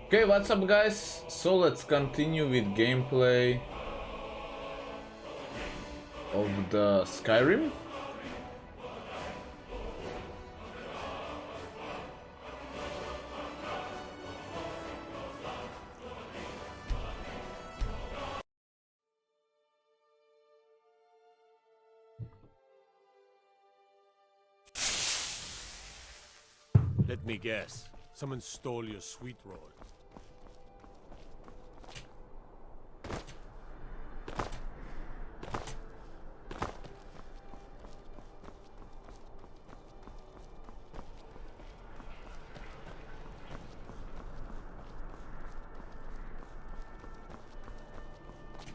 Okay, what's up guys? So let's continue with gameplay of the Skyrim. Let me guess. Someone stole your sweet roll.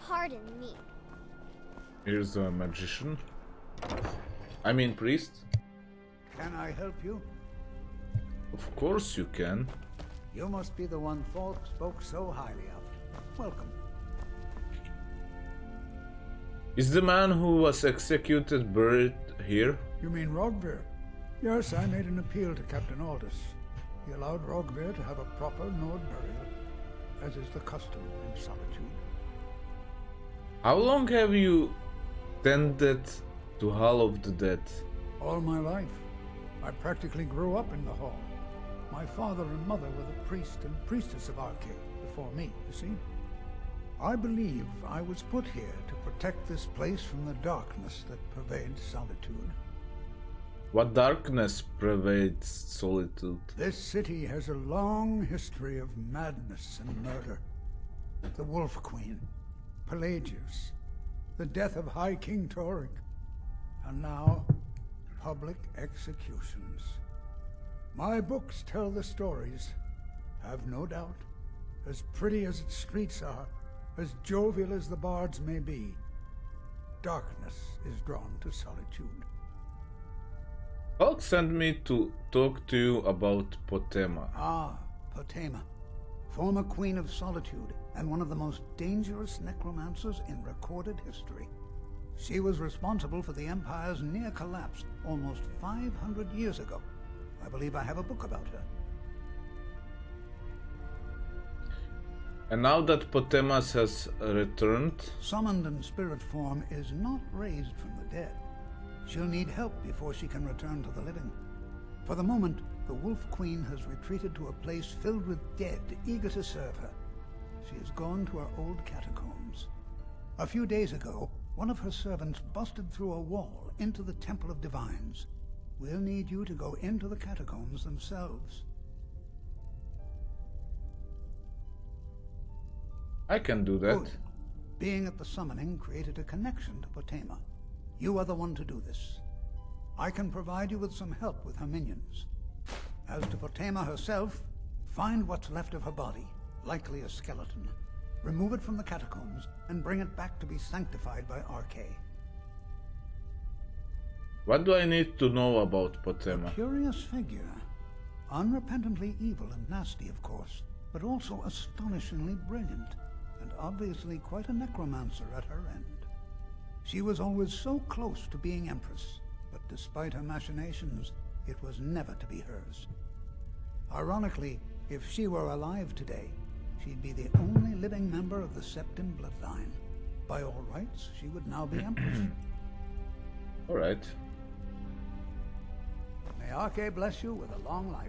Pardon me. Here's a magician. I mean priest. Can I help you? Of course you can. You must be the one Falk spoke so highly of. Welcome. Is the man who was executed buried here? You mean Rogvir? Yes, I made an appeal to Captain Aldous. He allowed Rogvir to have a proper Nord burial, as is the custom in Solitude. How long have you tended to Hall of the Dead? All my life. I practically grew up in the hall. My father and mother were the priest and priestess of Arcade before me, you see. I believe I was put here to protect this place from the darkness that pervades Solitude. What darkness pervades Solitude? This city has a long history of madness and murder. The Wolf Queen, Pelagius, the death of High King Torygg, and now, public executions. My books tell the stories, have no doubt. As pretty as its streets are, as jovial as the bards may be, darkness is drawn to Solitude. Hulk sent me to talk to you about Potema. Ah, Potema. Former Queen of Solitude, and one of the most dangerous necromancers in recorded history. She was responsible for the Empire's near collapse almost 500 years ago. I believe I have a book about her. And now that Potemas has returned, Summoned in spirit form is not raised from the dead. She'll need help before she can return to the living. For the moment, the Wolf Queen has retreated to a place filled with dead, eager to serve her. She has gone to her old catacombs. A few days ago, one of her servants busted through a wall into the Temple of Divines. We'll need you to go into the catacombs themselves. I can do that. Good. Being at the summoning created a connection to Potema. You are the one to do this. I can provide you with some help with her minions. As to Potema herself, find what's left of her body, likely a skeleton. Remove it from the catacombs and bring it back to be sanctified by Arcade. What do I need to know about Potema? Curious figure. Unrepentantly evil and nasty, of course, but also astonishingly brilliant, and obviously quite a necromancer at her end. She was always so close to being Empress, but despite her machinations, it was never to be hers. Ironically, if she were alive today, she'd be the only living member of the Septim bloodline. By all rights, she would now be Empress. Alright. May Arcade bless you with a long life.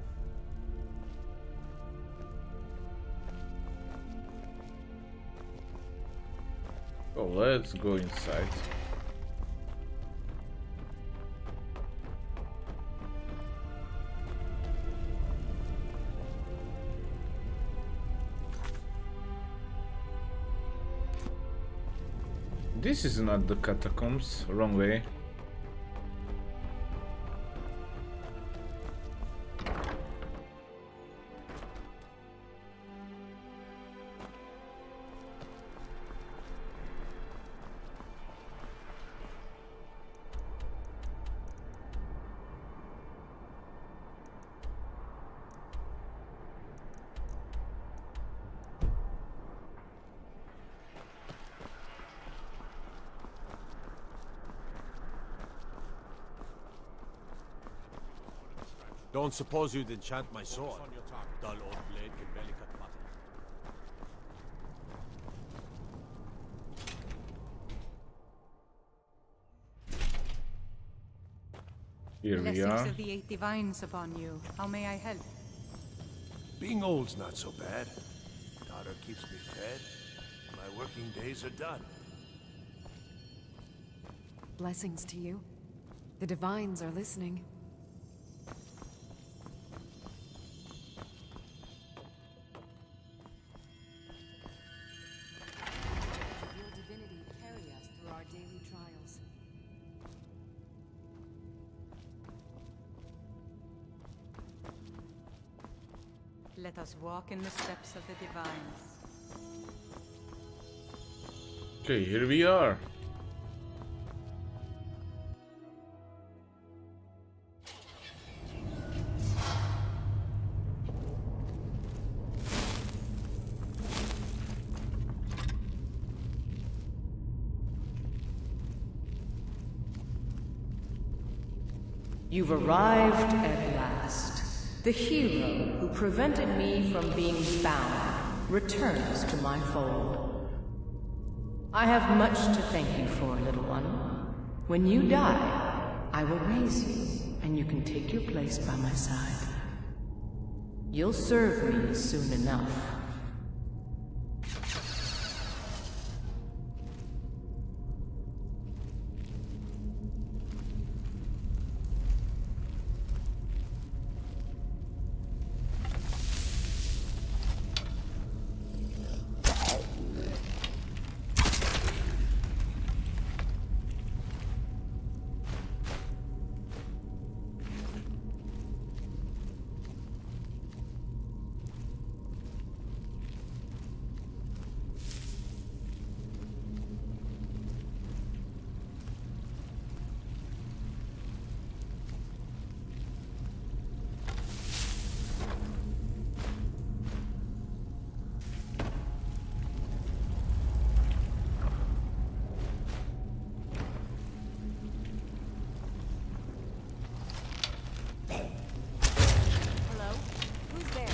So let's go inside. This is not the catacombs, wrong way. Don't suppose you'd enchant my sword. Dull old blade can barely cut butter. Here we Blessings are. of the eight divines upon you. How may I help? Being old's not so bad. Daughter keeps me fed. My working days are done. Blessings to you. The divines are listening. Your divinity carry us through our daily trials. Let us walk in the steps of the divines. Okay, here we are. You've arrived at last. The hero who prevented me from being bound returns to my fold. I have much to thank you for, little one. When you die, I will raise you, and you can take your place by my side. You'll serve me soon enough. Hello? Who's there?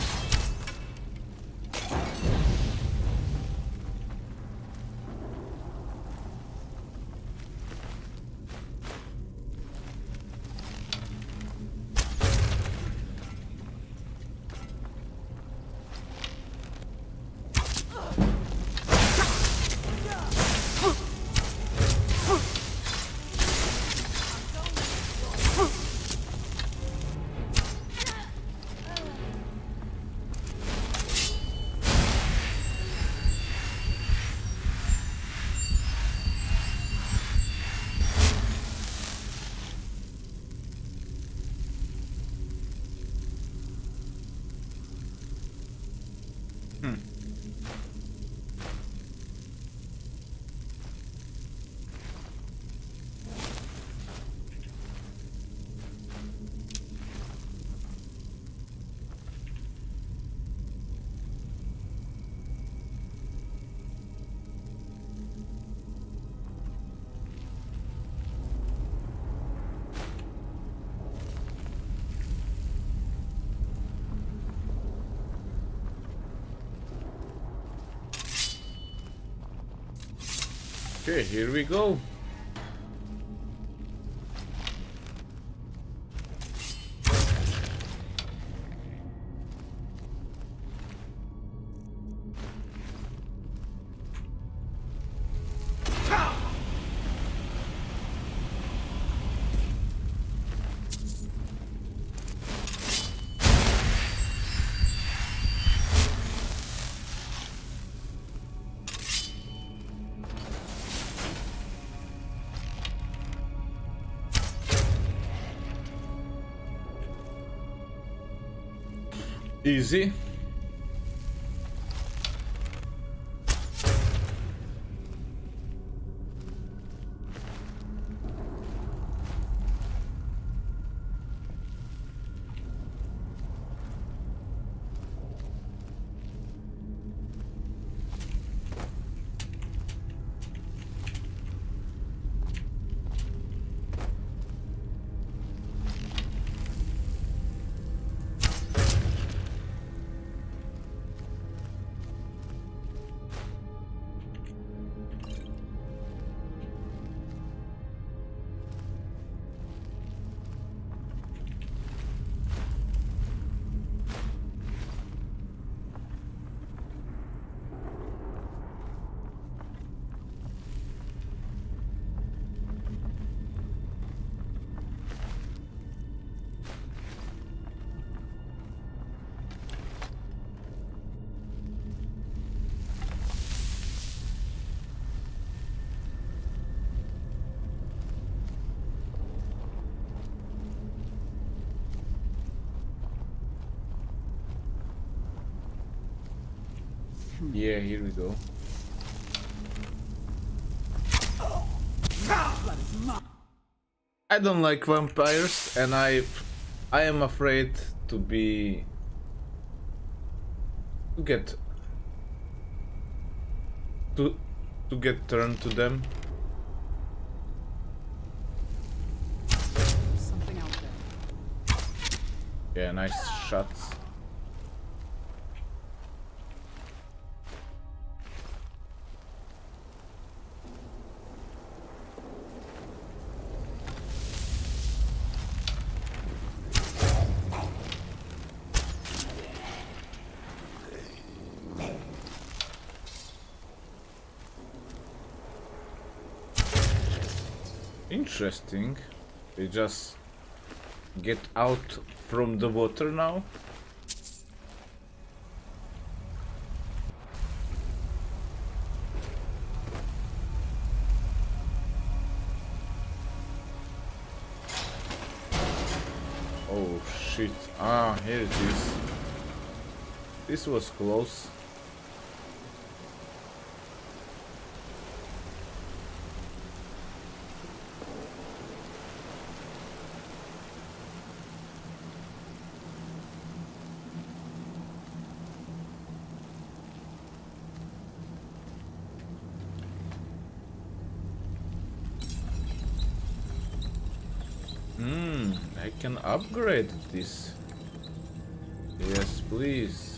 Okay, here we go. Easy. Yeah, here we go. I don't like vampires, and I am afraid to get turned to them. Something out there. Yeah, nice shots. Interesting. They just get out from the water now. Oh shit. Ah, here it is. This was close. I can upgrade this. Yes, please.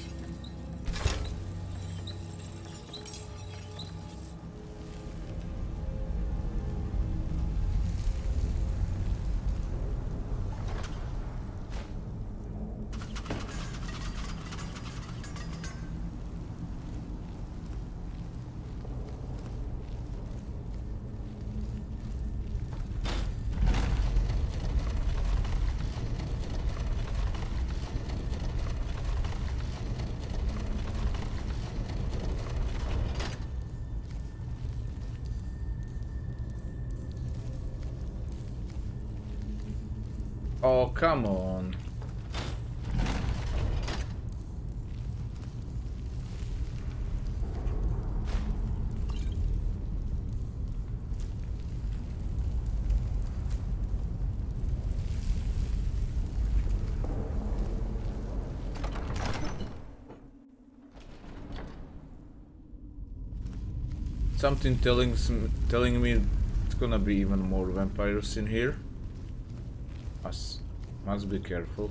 Oh, come on. Something telling me it's gonna be even more vampires in here. Must be careful.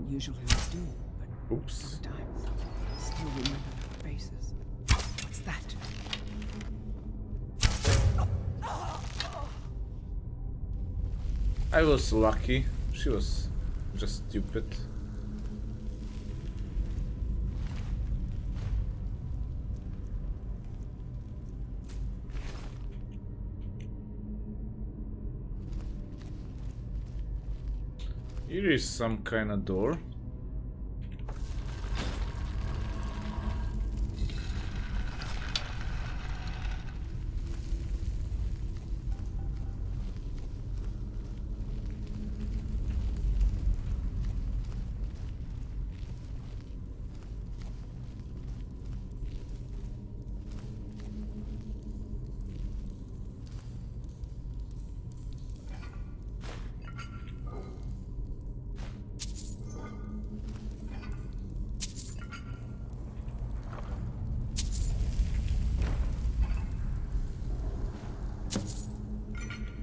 Usually I do, but Oops. sometimes I still remember their faces. What's that? I was lucky. She was just stupid. Here is some kind of door.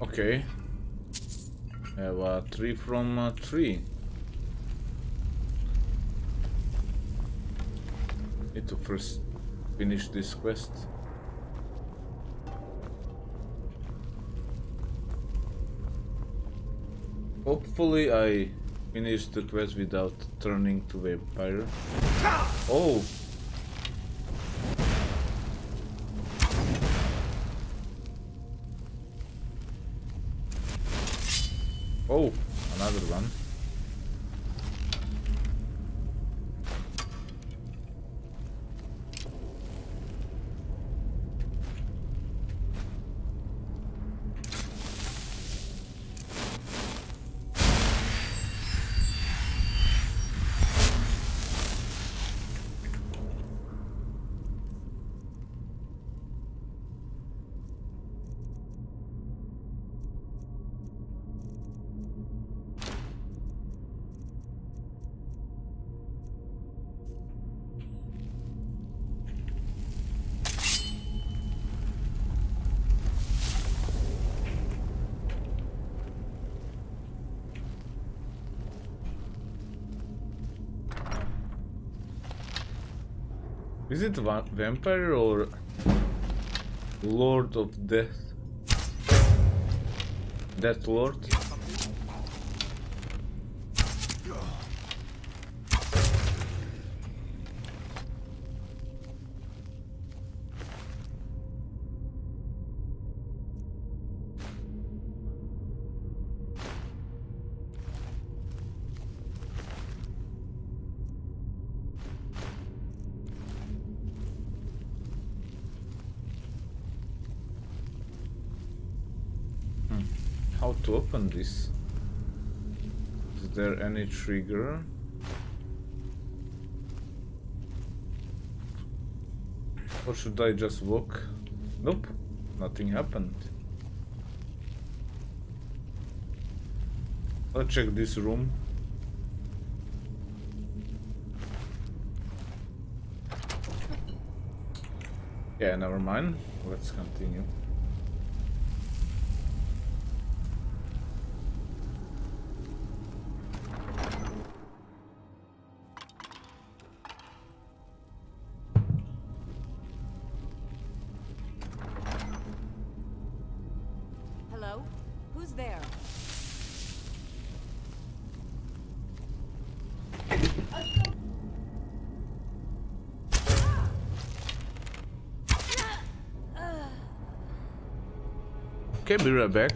Okay. I have a 3 from 3. Need to first finish this quest. Hopefully I finish the quest without turning to vampire. Oh! Oh, another one. Is it vampire or Lord of Death? Death Lord? How to open this? Is there any trigger? Or should I just walk? Nope, nothing happened. Let's check this room. Yeah, never mind. Let's continue. Hello? Who's there? Okay, be right back.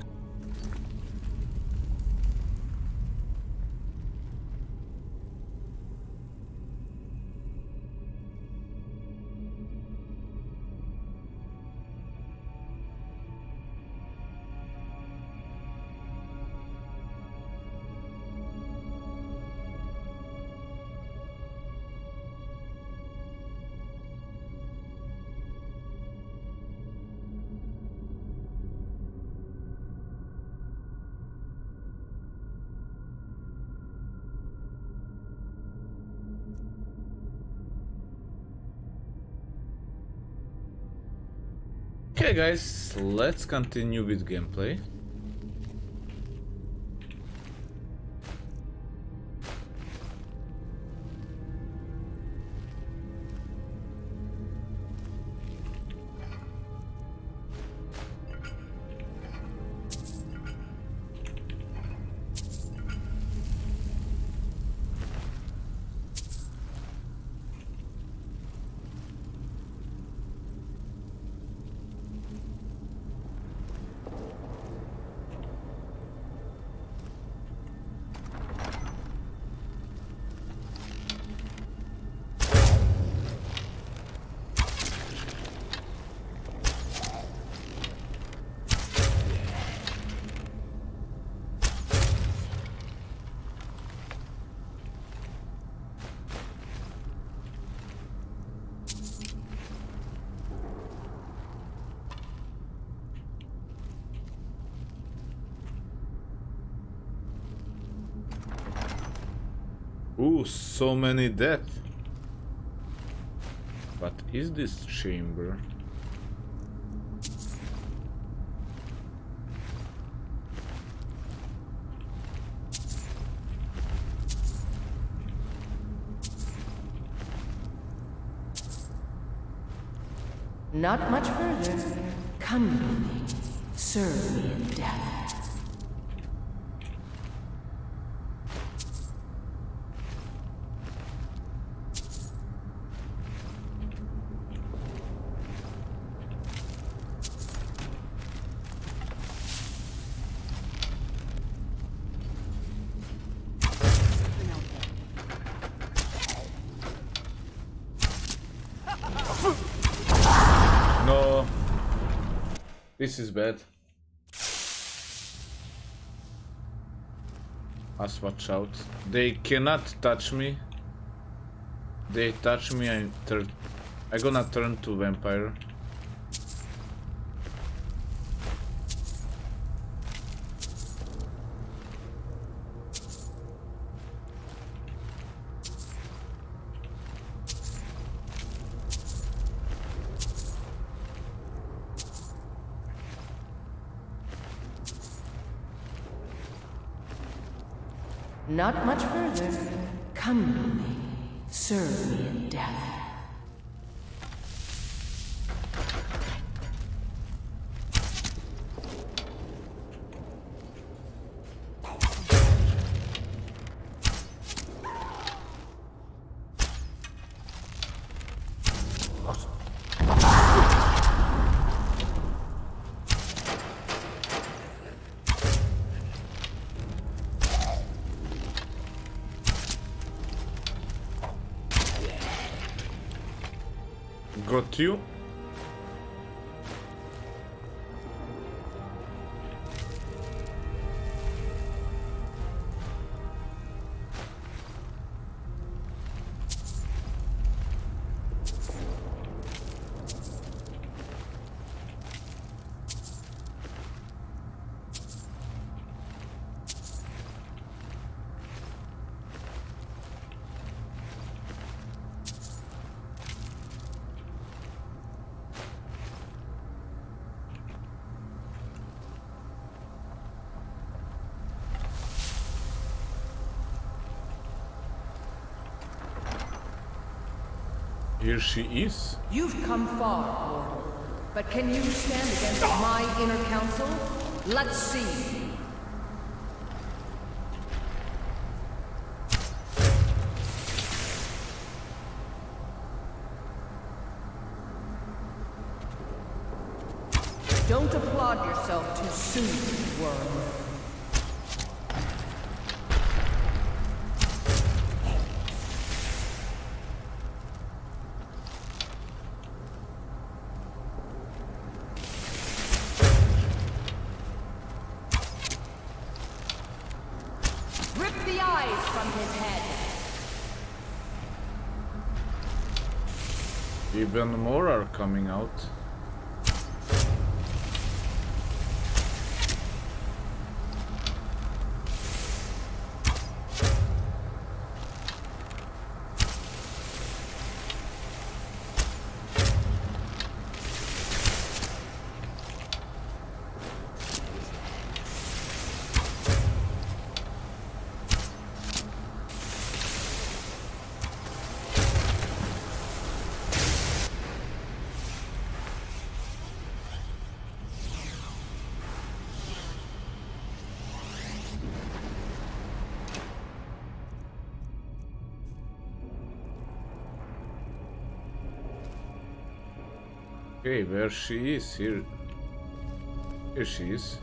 Okay guys, let's continue with gameplay. Ooh, so many death. What is this chamber? Not much further. Come with me. Serve me in death. No. This is bad. Must watch out. They cannot touch me. They touch me, I gonna turn to vampire. Not much further. Come with me. Serve me in death. Got you. Here she is. You've come far, mortal. But can you stand against my inner council? Let's see. Don't applaud yourself too soon, worm. Rip the eyes from his head. Even more are coming out. Okay, where she is? Here she is.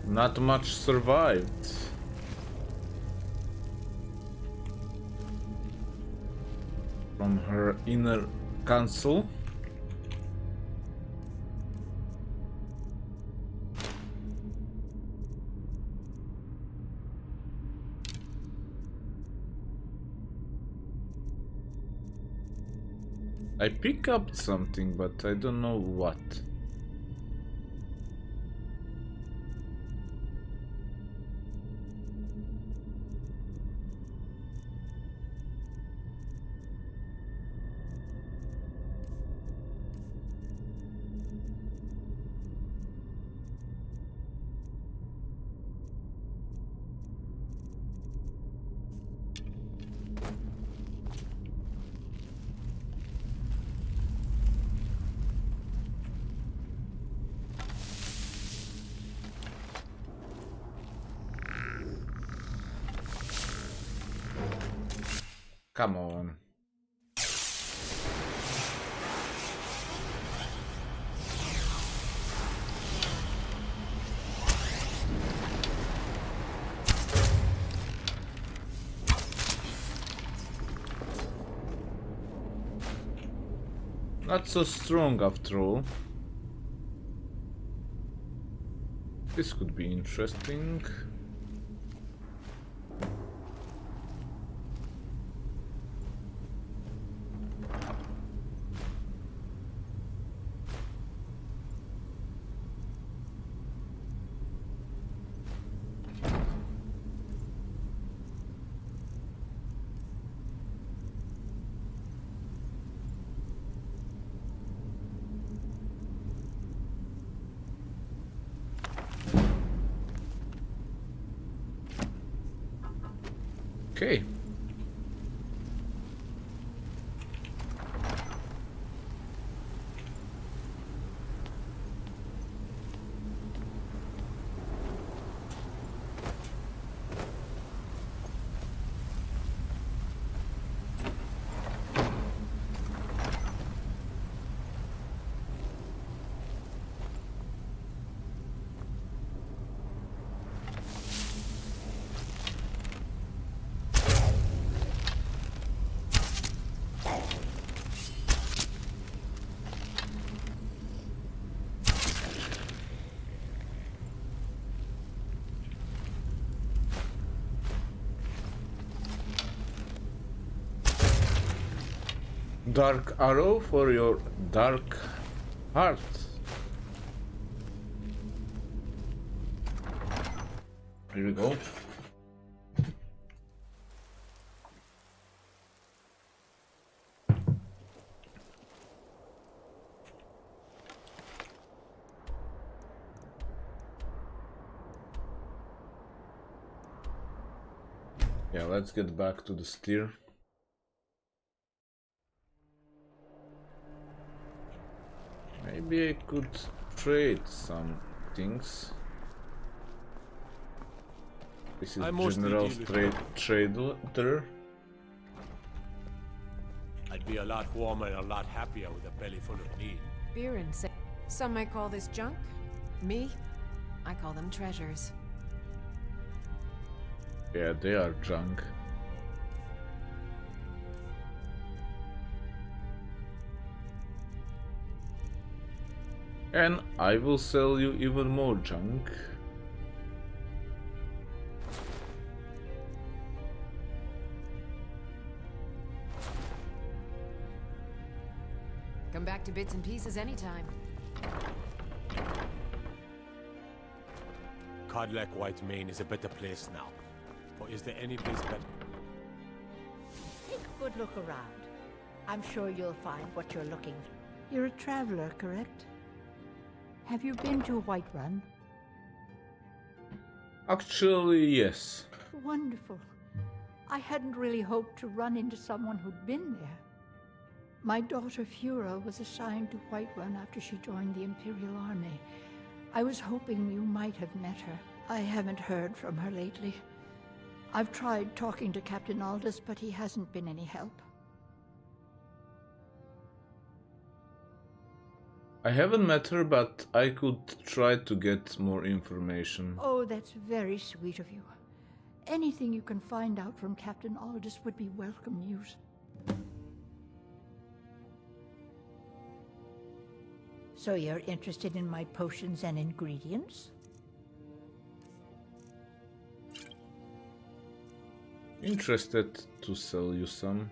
Not much survived. From her inner council. I pick up something, but I don't know what. Come on. Not so strong after all. This could be interesting. Okay. Dark arrow for your dark heart. Here we go. Yeah, let's get back to the steer. Maybe I could trade some things. This is general trader. I'd be a lot warmer and a lot happier with a belly full of meat. Beer and some might call this junk. Me, I call them treasures. Yeah, they are junk. And I will sell you even more junk. Come back to bits and pieces anytime. Codlec White Mane is a better place now. Or is there any place better? Take a good look around. I'm sure you'll find what you're looking for. You're a traveler, correct? Have you been to Whiterun? Actually, yes. Wonderful. I hadn't really hoped to run into someone who'd been there. My daughter Fura was assigned to Whiterun after she joined the Imperial Army. I was hoping you might have met her. I haven't heard from her lately. I've tried talking to Captain Aldous, but he hasn't been any help. I haven't met her, but I could try to get more information. Oh, that's very sweet of you. Anything you can find out from Captain Aldous would be welcome news. So you're interested in my potions and ingredients? Interested to sell you some.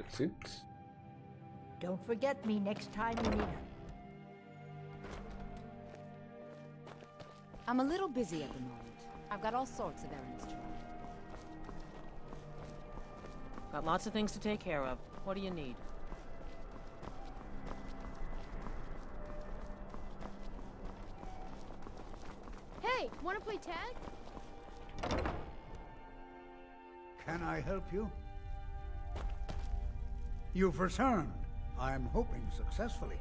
That's it. Don't forget me next time you need. I'm a little busy at the moment. I've got all sorts of errands to run. Got lots of things to take care of. What do you need? Hey, wanna play tag? Can I help you? You've returned. I'm hoping successfully.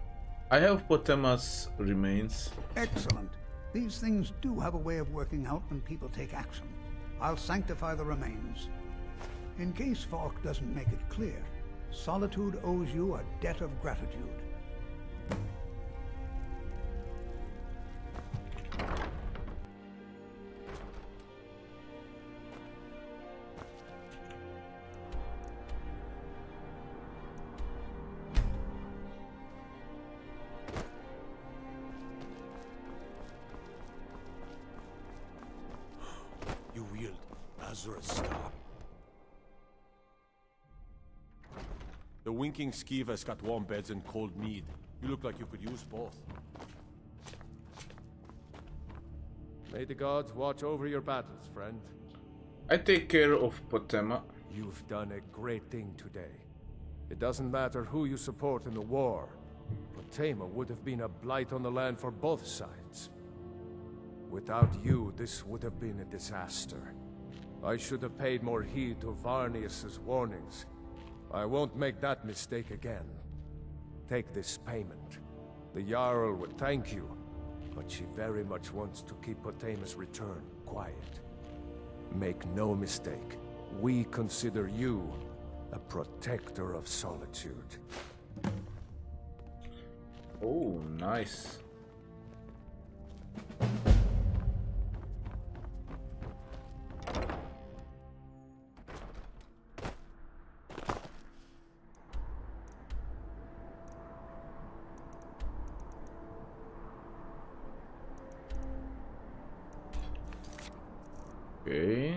I have Potema's remains. Excellent. These things do have a way of working out when people take action. I'll sanctify the remains. In case Falk doesn't make it clear, Solitude owes you a debt of gratitude. You wield Azura's star. The winking Skiva's got warm beds and cold mead. You look like you could use both. May the gods watch over your battles, friend. I take care of Potema. You've done a great thing today. It doesn't matter who you support in the war. Potema would have been a blight on the land for both sides. Without you, this would have been a disaster. I should have paid more heed to Varnius's warnings. I won't make that mistake again. Take this payment. The Jarl would thank you, but she very much wants to keep Potema's return quiet. Make no mistake, we consider you a protector of Solitude. Oh, nice. Okay.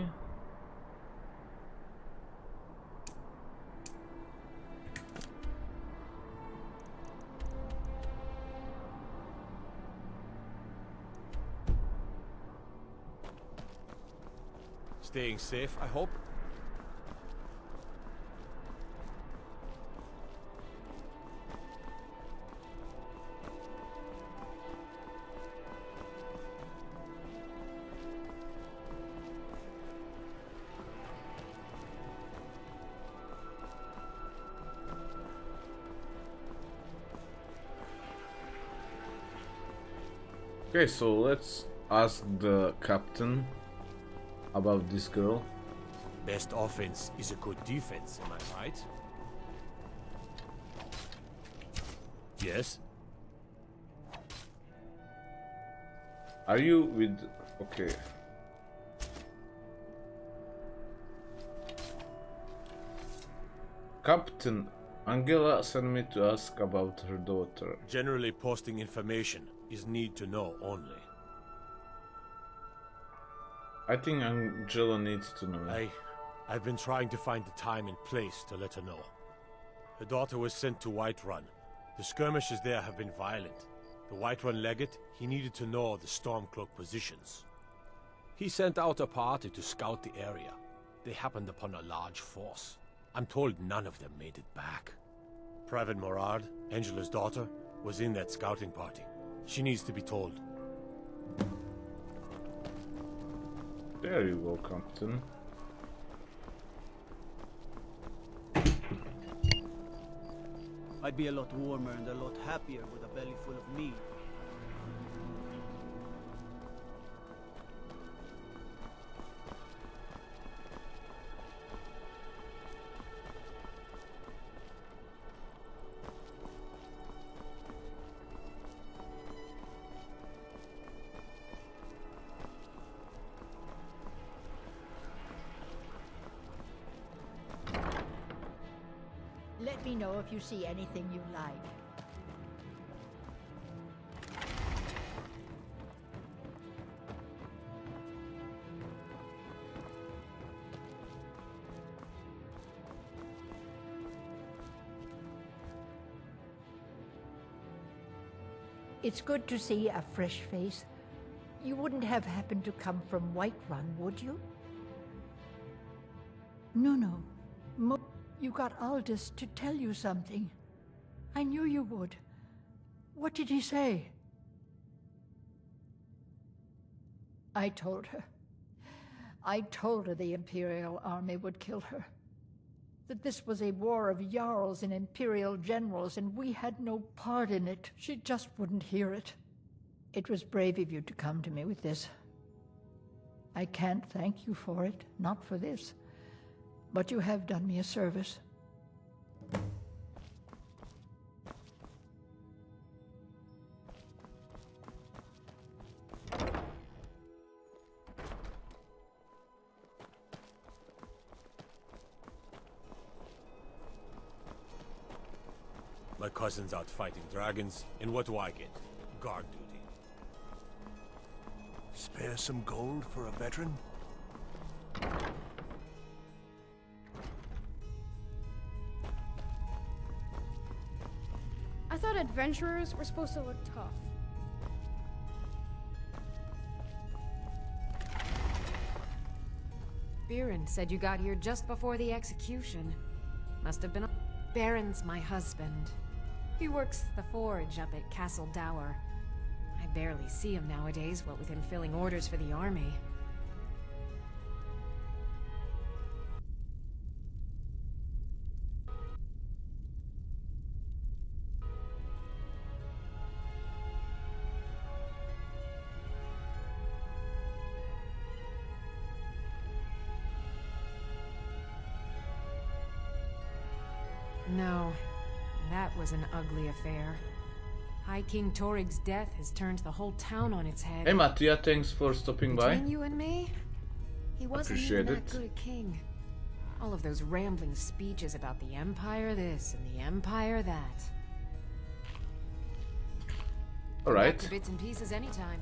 Staying safe, I hope? Okay, so let's ask the captain about this girl. Best offense is a good defense, am I right? Yes? Are you with... Okay. Captain, Angela sent me to ask about her daughter. Generally posting information is need to know only. I think Angela needs to know. I've been trying to find the time and place to let her know. Her daughter was sent to Whiterun. The skirmishes there have been violent. The Whiterun legate, he needed to know the Stormcloak positions. He sent out a party to scout the area. They happened upon a large force. I'm told none of them made it back. Private Morard, Angela's daughter, was in that scouting party. She needs to be told. There you go, Captain. I'd be a lot warmer and a lot happier with a belly full of meat. Let me know if you see anything you like. It's good to see a fresh face. You wouldn't have happened to come from Whiterun, would you? No. You got Aldous to tell you something. I knew you would. What did he say? I told her. I told her the Imperial army would kill her. That this was a war of Jarls and Imperial generals, and we had no part in it. She just wouldn't hear it. It was brave of you to come to me with this. I can't thank you for it, not for this. But you have done me a service. My cousin's out fighting dragons, and what do I get? Guard duty. Spare some gold for a veteran? I thought adventurers were supposed to look tough. Biren said you got here just before the execution. Must have been... Baron's my husband. He works the forge up at Castle Dower. I barely see him nowadays, what with him filling orders for the army. No, that was an ugly affair. High King Torig's death has turned the whole town on its head. Hey Mattia, thanks for stopping by. Between you and me, he wasn't Appreciate even it. that good a king. All of those rambling speeches about the Empire this and the Empire that. Alright. Back to bits and pieces anytime.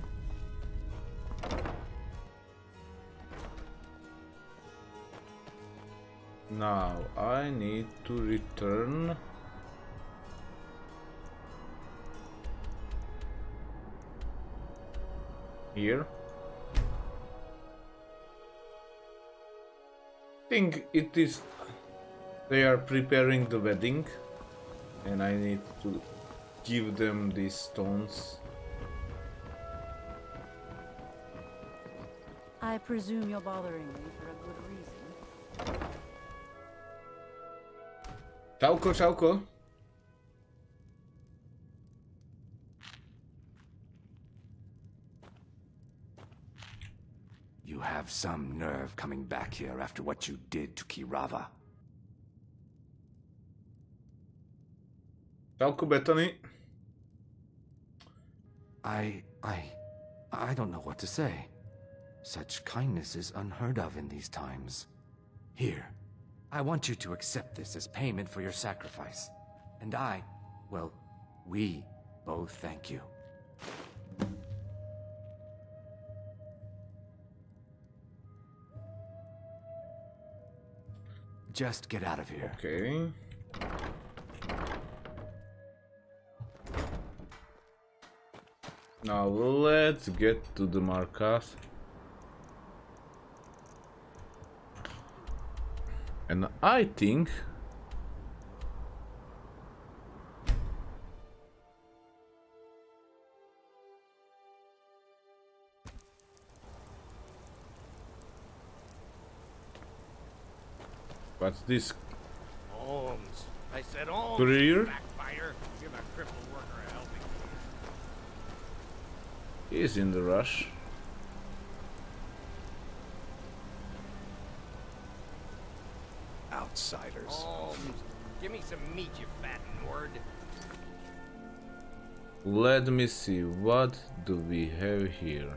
Now I need to return. Here. Think it is. They are preparing the wedding, and I need to give them these stones. I presume you're bothering me for a good reason. Čauko, čauko. You have some nerve coming back here after what you did to Kirava. Čauko, Bethany. I don't know what to say. Such kindness is unheard of in these times. Here, I want you to accept this as payment for your sacrifice. And well, we both thank you. Just get out of here. Okay. Now let's get to the Markas. And I think what's this? Holmes. I said Holmes. Career? Backfire. Give a crippled worker a helping hand. He's in the rush. Outsiders. Holmes. Give me some meat, you fat Nord. Let me see, what do we have here?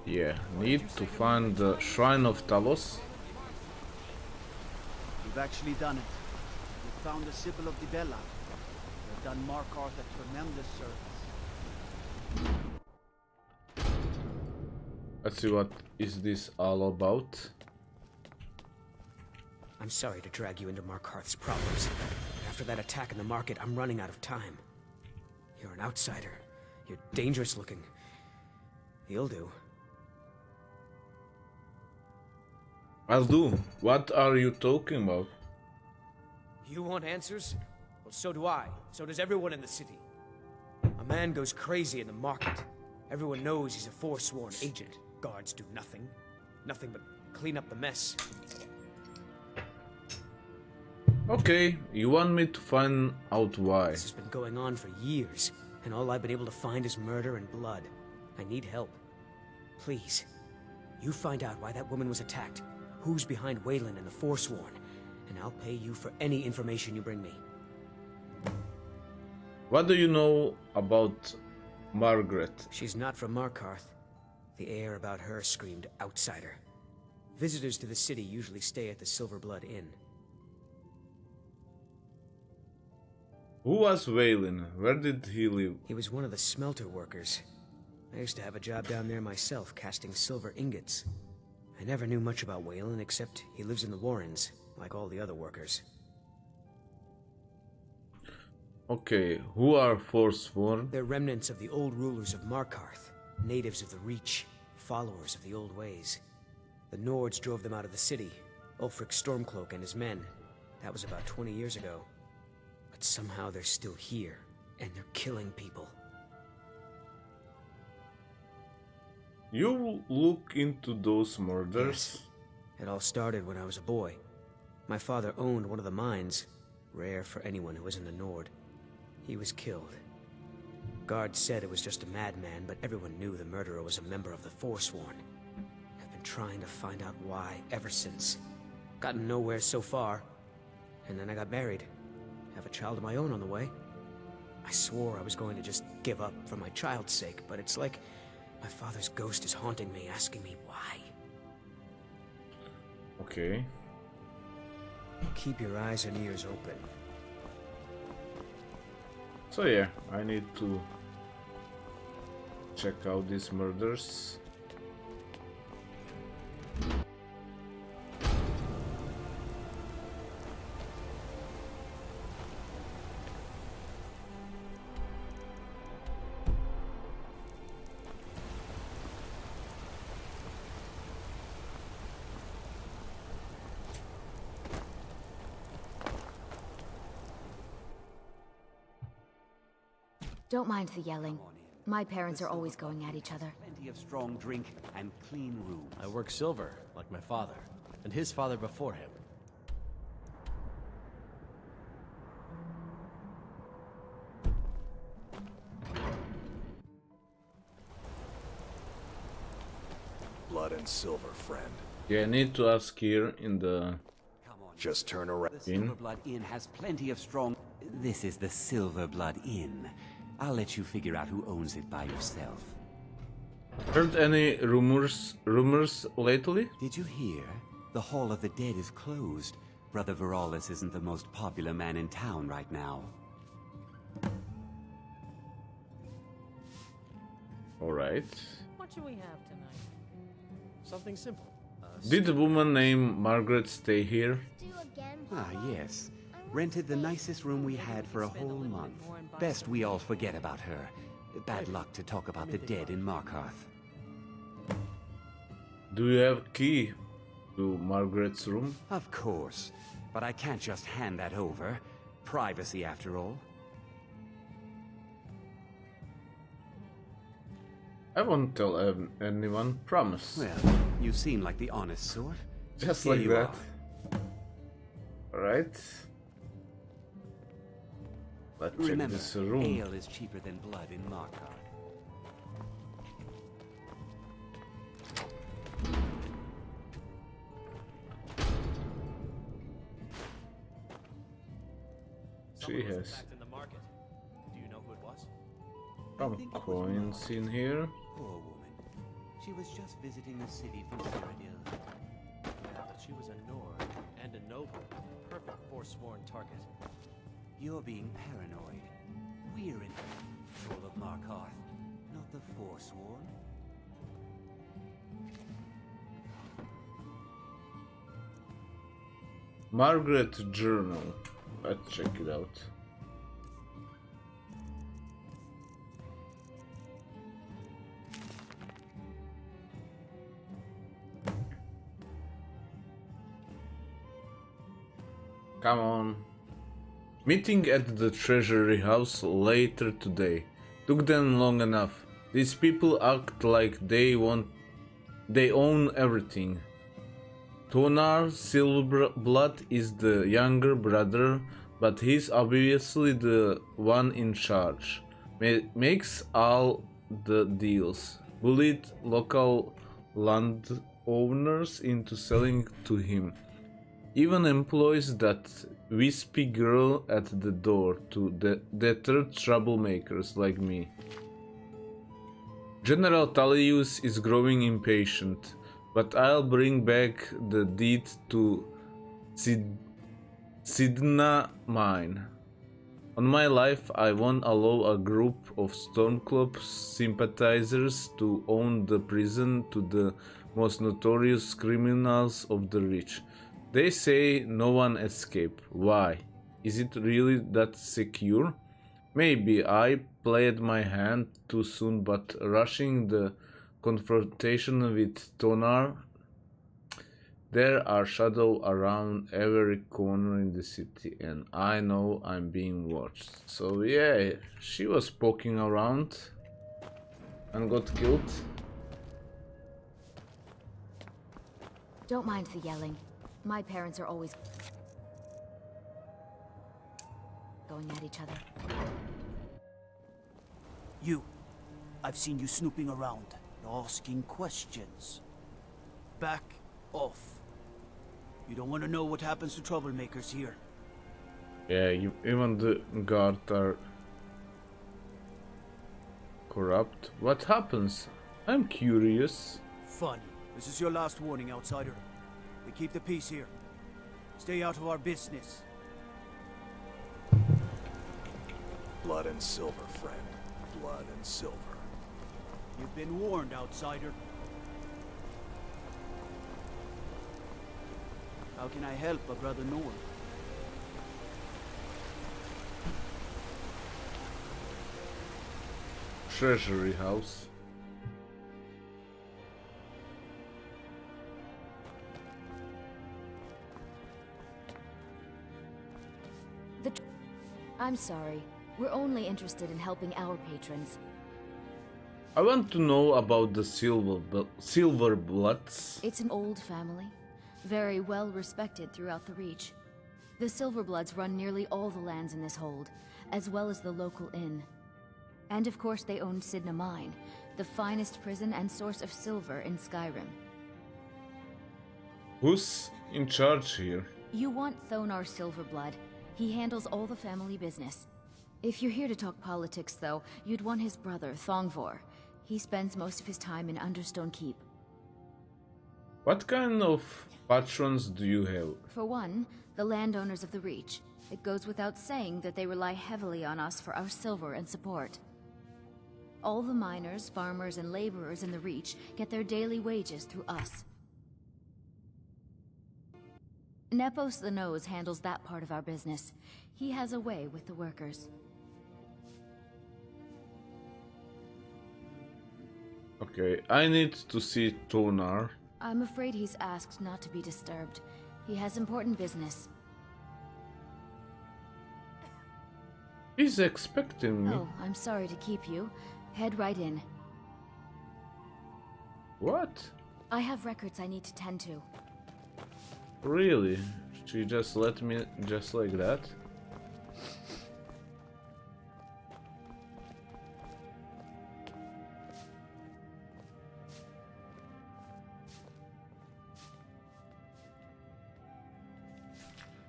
Yeah, need to find the Shrine of Talos. We've actually done it. We found the Sibyl of Dibella. We've done Markarth a tremendous service. Let's see what is this all about. I'm sorry to drag you into Markarth's problems. After that attack in the market, I'm running out of time. You're an outsider. You're dangerous looking. You'll do. I'll do. What are you talking about? You want answers? Well, so do I. So does everyone in the city. A man goes crazy in the market. Everyone knows he's a forsworn agent. Guards do nothing. Nothing but clean up the mess. Okay, you want me to find out why? This has been going on for years, and all I've been able to find is murder and blood. I need help. Please, you find out why that woman was attacked, who's behind Waylon and the Forsworn, and I'll pay you for any information you bring me. What do you know about Margaret? She's not from Markarth. The air about her screamed outsider. Visitors to the city usually stay at the Silver Blood Inn. Who was Waylon? Where did he live? He was one of the smelter workers. I used to have a job down there myself, casting silver ingots. I never knew much about Waylon, except he lives in the Warrens, like all the other workers. Okay, who are Forsworn? They're remnants of the old rulers of Markarth, natives of the Reach, followers of the old ways. The Nords drove them out of the city, Ulfric Stormcloak and his men. That was about 20 years ago. But somehow they're still here, and they're killing people. You look into those murders? Yes. It all started when I was a boy. My father owned one of the mines, rare for anyone who isn't a Nord. He was killed. Guards said it was just a madman, but everyone knew the murderer was a member of the Forsworn. I've been trying to find out why ever since. Gotten nowhere so far. And then I got married. Have a child of my own on the way. I swore I was going to just give up for my child's sake, but it's like my father's ghost is haunting me, asking me why. Okay. Keep your eyes and ears open. So yeah, I need to check out these murders. Don't mind the yelling. My parents are always going at each other. Plenty of strong drink and clean rooms. I work silver, like my father, and his father before him. Blood and silver, friend. Yeah, I need to ask here in the... Just turn around. The Silver Blood Inn has plenty of strong... This is the Silver Blood Inn. I'll let you figure out who owns it by yourself. Heard any rumors lately? Did you hear? The Hall of the Dead is closed. Brother Veralis isn't the most popular man in town right now. Alright. What should we have tonight? Something simple. Did the woman named Margaret stay here? Ah, yes. Rented the nicest room we had for a whole month. Best we all forget about her. Bad luck to talk about the dead in Markarth. Do you have key to Margaret's room? Of course. But I can't just hand that over. Privacy, after all. I won't tell anyone, promise. Well, you seem like the honest sort. Just Here like you that. are. Alright. Let's check Remember, this room. ale is cheaper than blood in Markarth. She has In the market. Do you know who it was? some coins in here. Poor woman. She was just visiting the city from Cyrodiil. But she was a Nord and a noble. Perfect forsworn target. You're being paranoid. We're in control of Markarth, not the Forsworn. Margaret Journal. Let's check it out. Come on. Meeting at the treasury house later today. Took them long enough. These people act like they own everything. Tonar Silverblood is the younger brother, but he's obviously the one in charge. Makes all the deals. Bullied local landowners into selling to him. Even employs that wispy girl at the door to deter troublemakers like me. General Talius is growing impatient, but I'll bring back the deed to Sidna mine. On my life, I won't allow a group of Stormcloak sympathizers to own the prison to the most notorious criminals of the Reach. They say no one escaped. Why? Is it really that secure? Maybe I played my hand too soon, but rushing the confrontation with Tonar, there are shadows around every corner in the city, and I know I'm being watched. So yeah, she was poking around and got killed. Don't mind the yelling. My parents are always going at each other. You. I've seen you snooping around, asking questions. Back off. You don't want to know what happens to troublemakers here. Yeah, even the guards are corrupt. What happens? I'm curious. Funny. This is your last warning, outsider. We keep the peace here. Stay out of our business. Blood and silver, friend. Blood and silver. You've been warned, outsider. How can I help a brother Nord? Treasury house. I'm sorry. We're only interested in helping our patrons. I want to know about the Silverbloods. It's an old family, very well respected throughout the Reach. The Silverbloods run nearly all the lands in this hold, as well as the local inn. And of course they own Sidna Mine, the finest prison and source of silver in Skyrim. Who's in charge here? You want Thonar Silverblood. He handles all the family business. If you're here to talk politics, though, you'd want his brother, Thongvor. He spends most of his time in Understone Keep. What kind of patrons do you have? For one, the landowners of the Reach. It goes without saying that they rely heavily on us for our silver and support. All the miners, farmers, and laborers in the Reach get their daily wages through us. Nepos the Nose handles that part of our business. He has a way with the workers. Okay, I need to see Tonar. I'm afraid he's asked not to be disturbed. He has important business. He's expecting me. Oh, I'm sorry to keep you. Head right in. What? I have records I need to tend to. Really? She just let me just like that?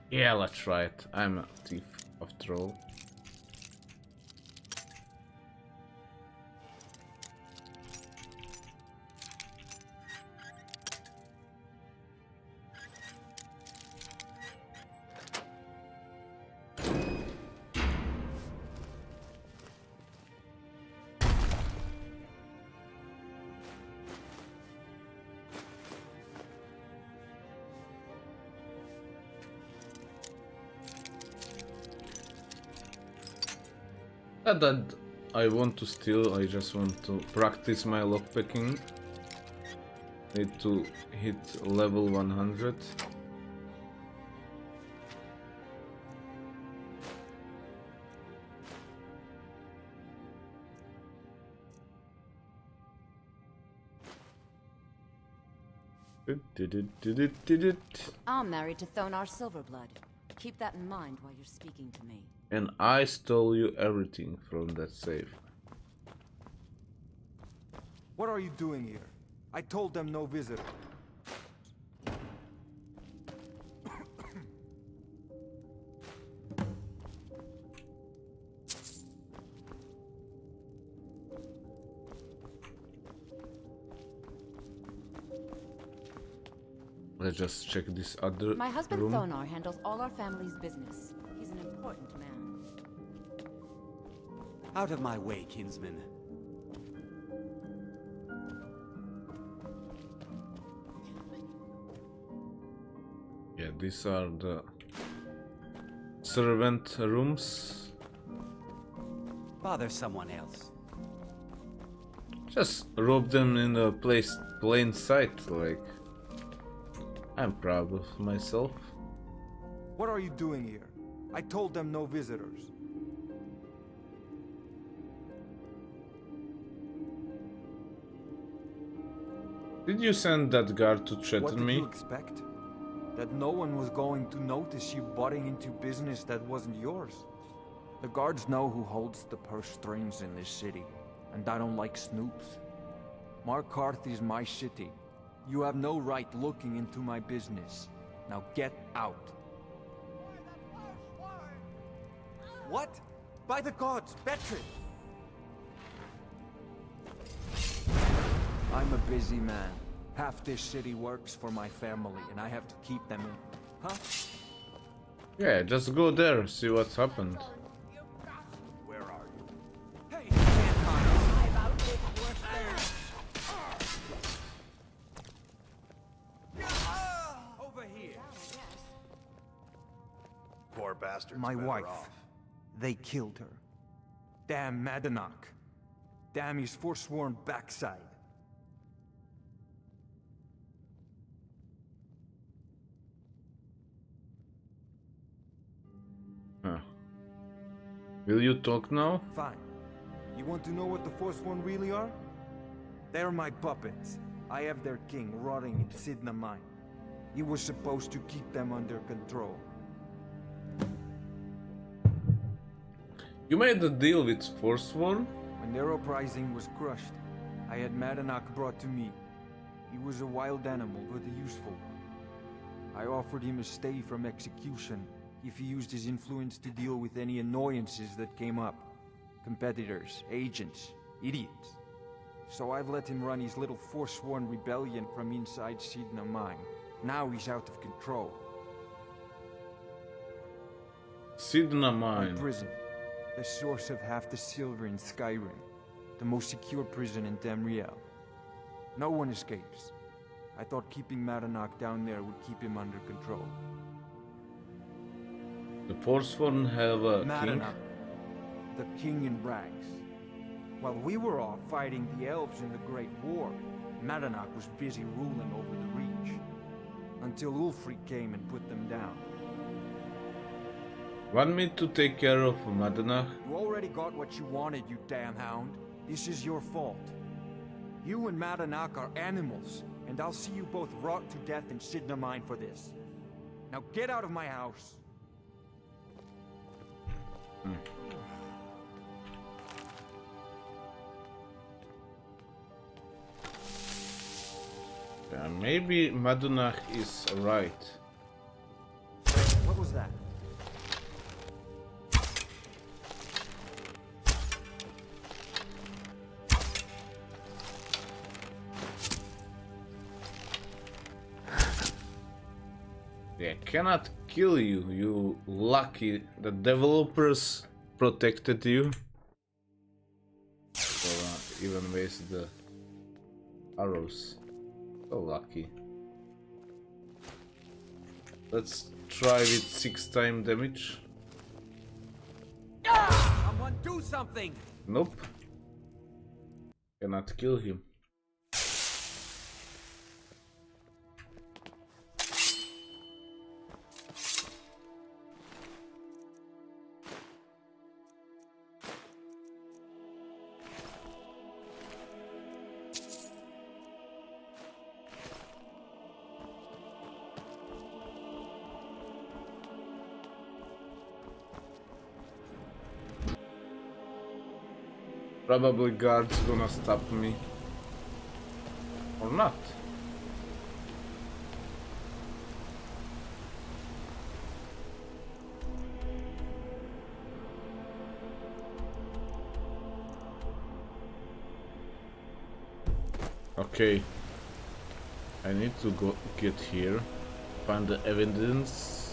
Yeah, let's try it. I'm a thief after all. Not that I want to steal, I just want to practice my lockpicking. Need to hit level 100. I'm married to Thonar Silverblood. Keep that in mind while you're speaking to me. And I stole you everything from that safe. What are you doing here? I told them no visitor. Let's just check this other My husband room. Thonar handles all our family's business. He's an important man. Out of my way, kinsman. Yeah, these are the servant rooms. Bother someone else. Just rob them in a plain sight, like. I'm proud of myself. What are you doing here? I told them no visitors. Did you send that guard to threaten What did me? you expect? That no one was going to notice you butting into business that wasn't yours? The guards know who holds the purse strings in this city, and I don't like snoops. Markarth is my city. You have no right looking into my business. Now get out. What? By the gods, Betrid! I'm a busy man. Half this city works for my family, and I have to keep them in. Huh? Yeah, just go there, see what's happened. Where are you? Hey, over here. Poor bastard's My better wife. off. They killed her. Damn Madanach. Damn his forsworn backside. Huh. Will you talk now? Fine. You want to know what the Forsworn really are? They're my puppets. I have their king rotting in Sidna Mine. He was supposed to keep them under control. You made a deal with Forsworn? When their uprising was crushed, I had Madanach brought to me. He was a wild animal, but a useful one. I offered him a stay from execution if he used his influence to deal with any annoyances that came up. Competitors, agents, idiots. So I've let him run his little forsworn rebellion from inside Sidna Mine. Now he's out of control. Sidna My Mine. prison. The source of half the silver in Skyrim. The most secure prison in Tamriel. No one escapes. I thought keeping Madanach down there would keep him under control. The Forsworn have a king? Madanach, the king in rags. While we were off fighting the elves in the Great War, Madanach was busy ruling over the Reach. Until Ulfric came and put them down. Want me to take care of Madanach? You already got what you wanted, you damn hound. This is your fault. You and Madanach are animals, and I'll see you both rot to death in Sidna Mine for this. Now get out of my house. Yeah, maybe Madanach is right. What was that? They cannot kill you, you lucky. The developers protected you. So even waste the arrows. So lucky. Let's try with 6 times damage. Someone Do something! Nope. Cannot kill him. Probably guards gonna stop me. Or not. Okay. I need to go get here. Find the evidence.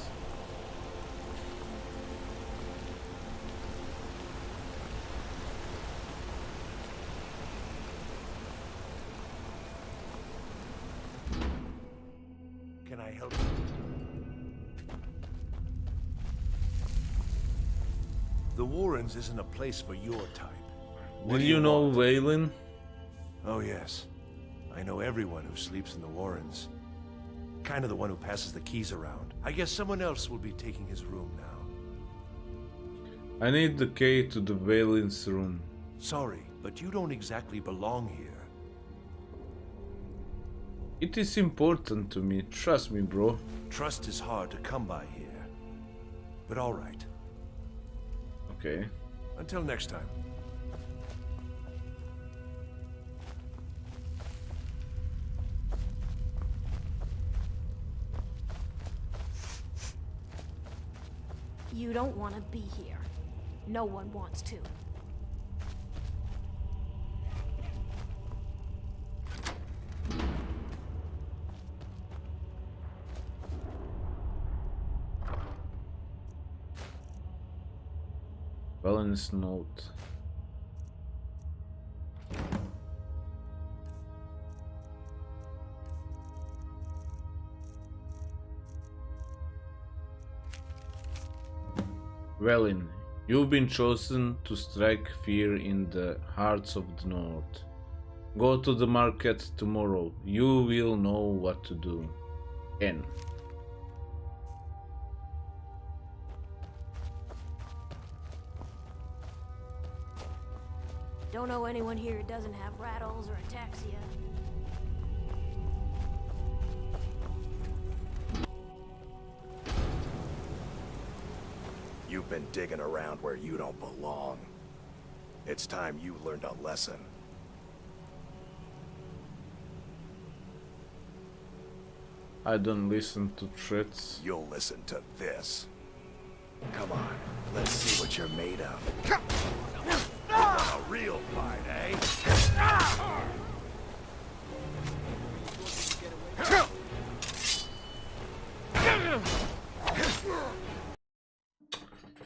Can I help you? The Warrens isn't a place for your type. What Did do you know want? Waylon? Oh yes. I know everyone who sleeps in the Warrens. Kind of the one who passes the keys around. I guess someone else will be taking his room now. I need the key to the Waylon's room. Sorry, but you don't exactly belong here. It is important to me, trust me, bro. Trust is hard to come by here. But all right. Okay. Until next time. You don't want to be here. No one wants to. Balance note. Wellin, you've been chosen to strike fear in the hearts of the North. Go to the market tomorrow. You will know what to do. N. Don't know anyone here who doesn't have rattles or ataxia. You've been digging around where you don't belong. It's time you learned a lesson. I don't listen to threats. You'll listen to this. Come on, let's see what you're made of. A real fight, eh?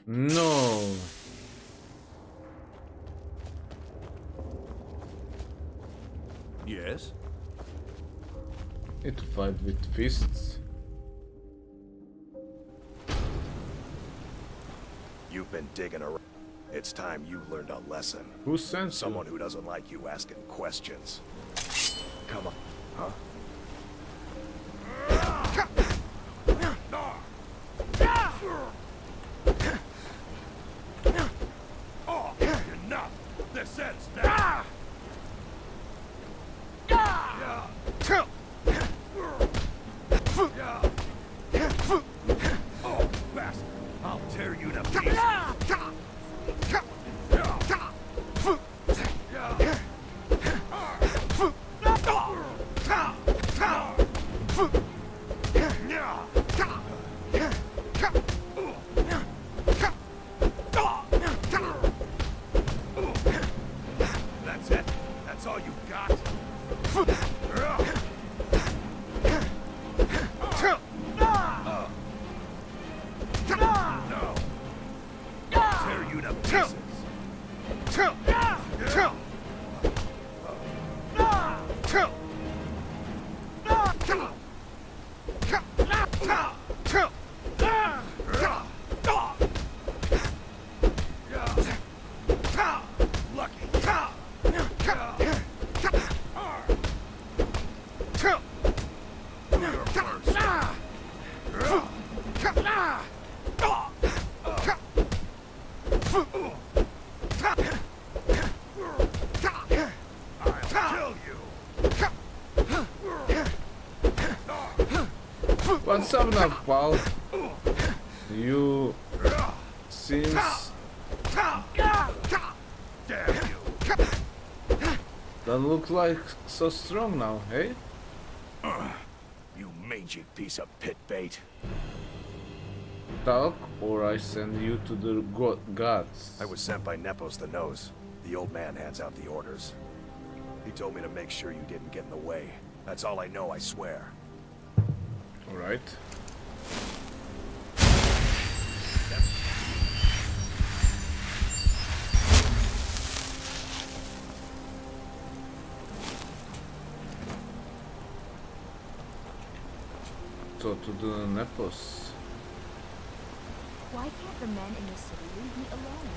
No. Yes? Need to fight with fists. You've been digging around. It's time you learned a lesson. Who sent you? Someone who doesn't like you asking questions. Come on. Huh? Oh, enough! This ends now! Oh, bastard! I'll tear you to pieces! That's it? That's all you got? No! Tear you to pieces! What's up now, pal? You seems don't look like so strong now, hey? You mangy piece of pit bait. Talk, or I send you to the gods. I was sent by Nepos the Nose. The old man hands out the orders. He told me to make sure you didn't get in the way. That's all I know, I swear. Alright. So to the Nepos. Why can't the men in the city leave me alone?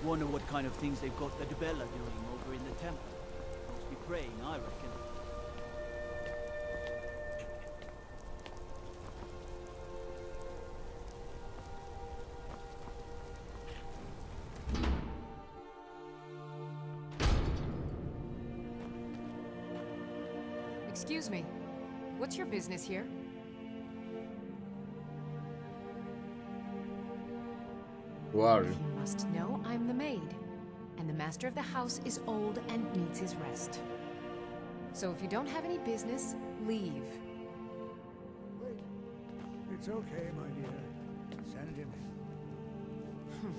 Wonder what kind of things they've got the Dubella doing over in the temple. Must be praying, I reckon. Excuse me. What's your business here? Who are you? You must know I'm the maid, and the master of the house is old and needs his rest. So if you don't have any business, leave. Wait. It's okay, my dear. Send him in.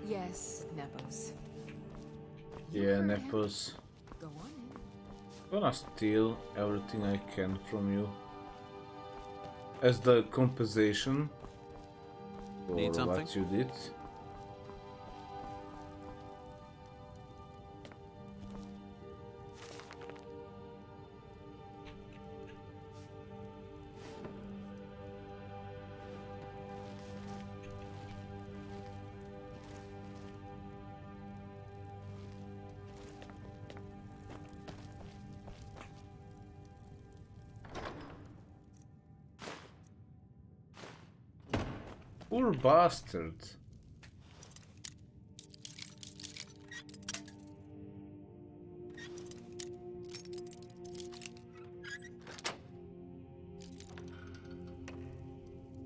Yes, Nepos. Yeah, Nepos. Go on in. Gonna steal everything I can from you as the compensation for what you did. Poor bastard.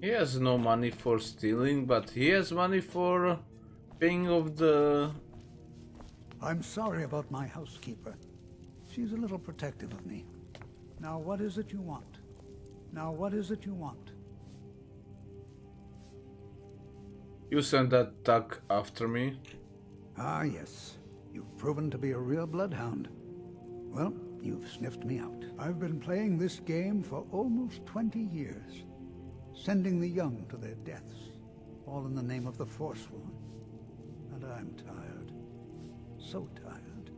He has no money for stealing, but he has money for paying off the... I'm sorry about my housekeeper. She's a little protective of me. Now what is it you want? Now what is it you want? You sent that thug after me? Ah, yes. You've proven to be a real bloodhound. Well, you've sniffed me out. I've been playing this game for almost 20 years, sending the young to their deaths, all in the name of the Forsworn. And I'm tired. So tired.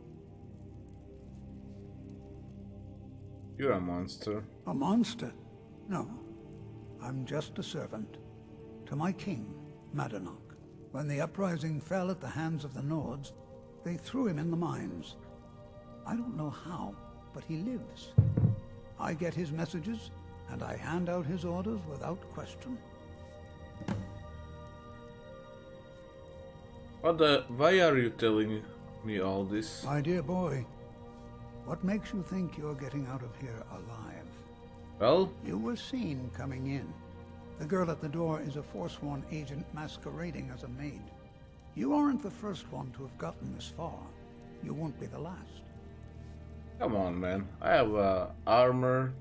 You're a monster. A monster? No. I'm just a servant. To my king, Madanach. When the uprising fell at the hands of the Nords, they threw him in the mines. I don't know how, but he lives. I get his messages, and I hand out his orders without question. Why are you telling me all this? My dear boy, what makes you think you're getting out of here alive? Well? You were seen coming in. The girl at the door is a Forsworn agent masquerading as a maid. You aren't the first one to have gotten this far. You won't be the last. Come on, man. I have armor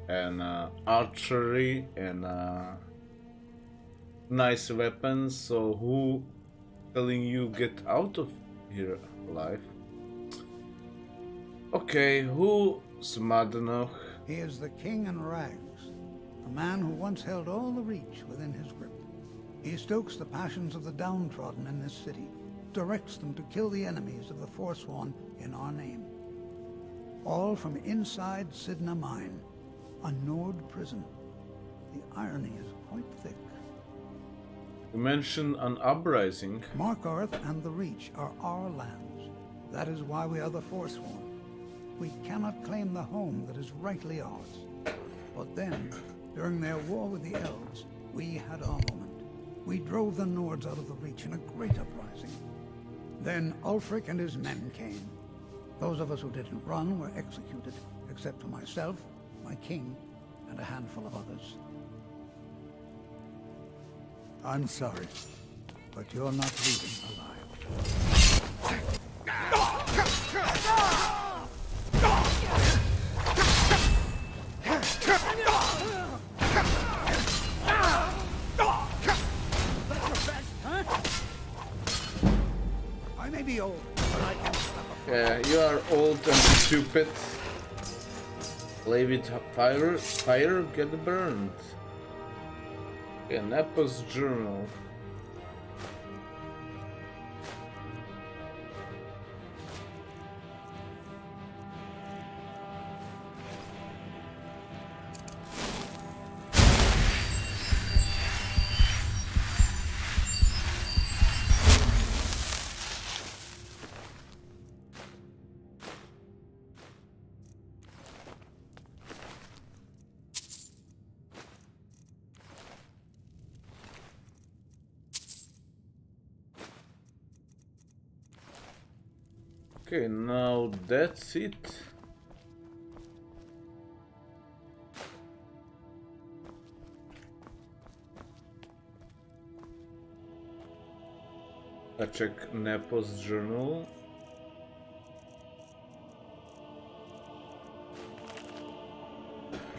and archery and nice weapons, so who telling you get out of here alive? Okay, who's Madanach? He is the king in rags. A man who once held all the Reach within his grip. He stokes the passions of the downtrodden in this city, directs them to kill the enemies of the Forsworn in our name. All from inside Sidna Mine, a Nord prison. The irony is quite thick. You mentioned an uprising. Markarth and the Reach are our lands. That is why we are the Forsworn. We cannot claim the home that is rightly ours. But then, during their war with the elves, we had our moment. We drove the Nords out of the Reach in a great uprising. Then Ulfric and his men came. Those of us who didn't run were executed, except for myself, my king, and a handful of others. I'm sorry, but you're not leaving alive. I may be old, but I can slap a Yeah, you are old and stupid. Play with fire, get burned. Okay, Nepos journal. Okay, now that's it. I check Nepos journal.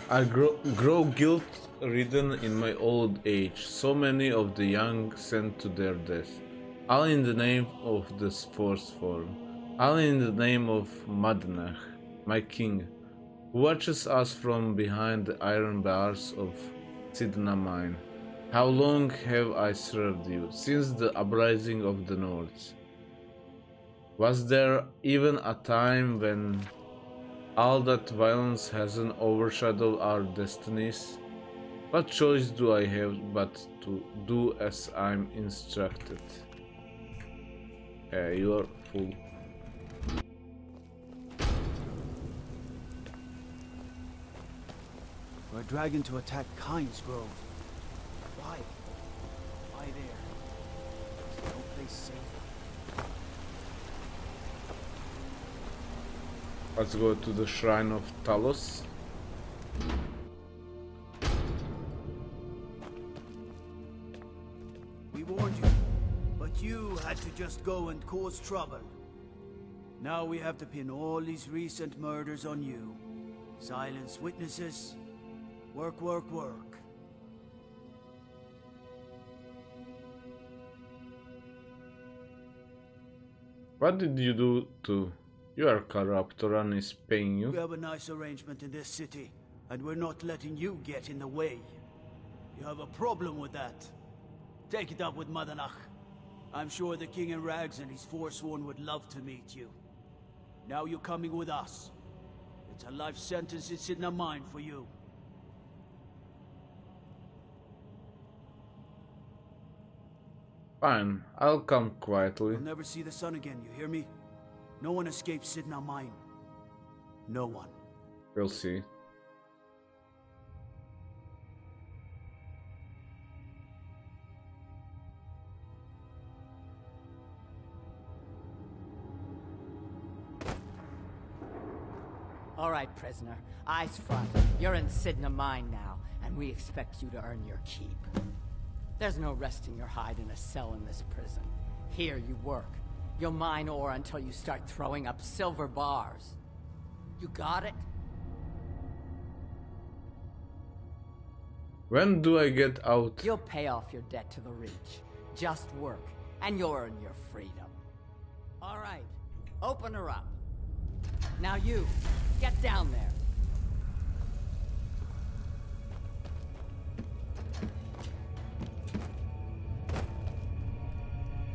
I grow guilt-ridden in my old age. So many of the young sent to their death, all in the name of the force form. All in the name of Madnach, my king, who watches us from behind the iron bars of Sidna mine. How long have I served you? Since the uprising of the Nords. Was there even a time when all that violence hasn't overshadowed our destinies? What choice do I have but to do as I'm instructed? You are full. We're dragging to attack Kyne's Grove. Why? Why there? Is no place safe? Let's go to the Shrine of Talos. We warned you, but you had to just go and cause trouble. Now we have to pin all these recent murders on you. Silence witnesses. Work, work, work. What did you do to... You are corrupt, Toran is paying you. We have a nice arrangement in this city, and we're not letting you get in the way. You have a problem with that? Take it up with Madanach. I'm sure the King in Rags and his Forsworn would love to meet you. Now you're coming with us. It's a life sentence in Sidna Mine for you. Fine, I'll come quietly. You'll never see the sun again, you hear me? No one escapes Sidna Mine. No one. We'll see. All right, prisoner. Eyes front. You're in Sidna Mine now, and we expect you to earn your keep. There's no resting your hide in a cell in this prison. Here you work. You'll mine ore until you start throwing up silver bars. You got it? When do I get out? You'll pay off your debt to the Reach. Just work, and you'll earn your freedom. All right, open her up. Now you, get down there.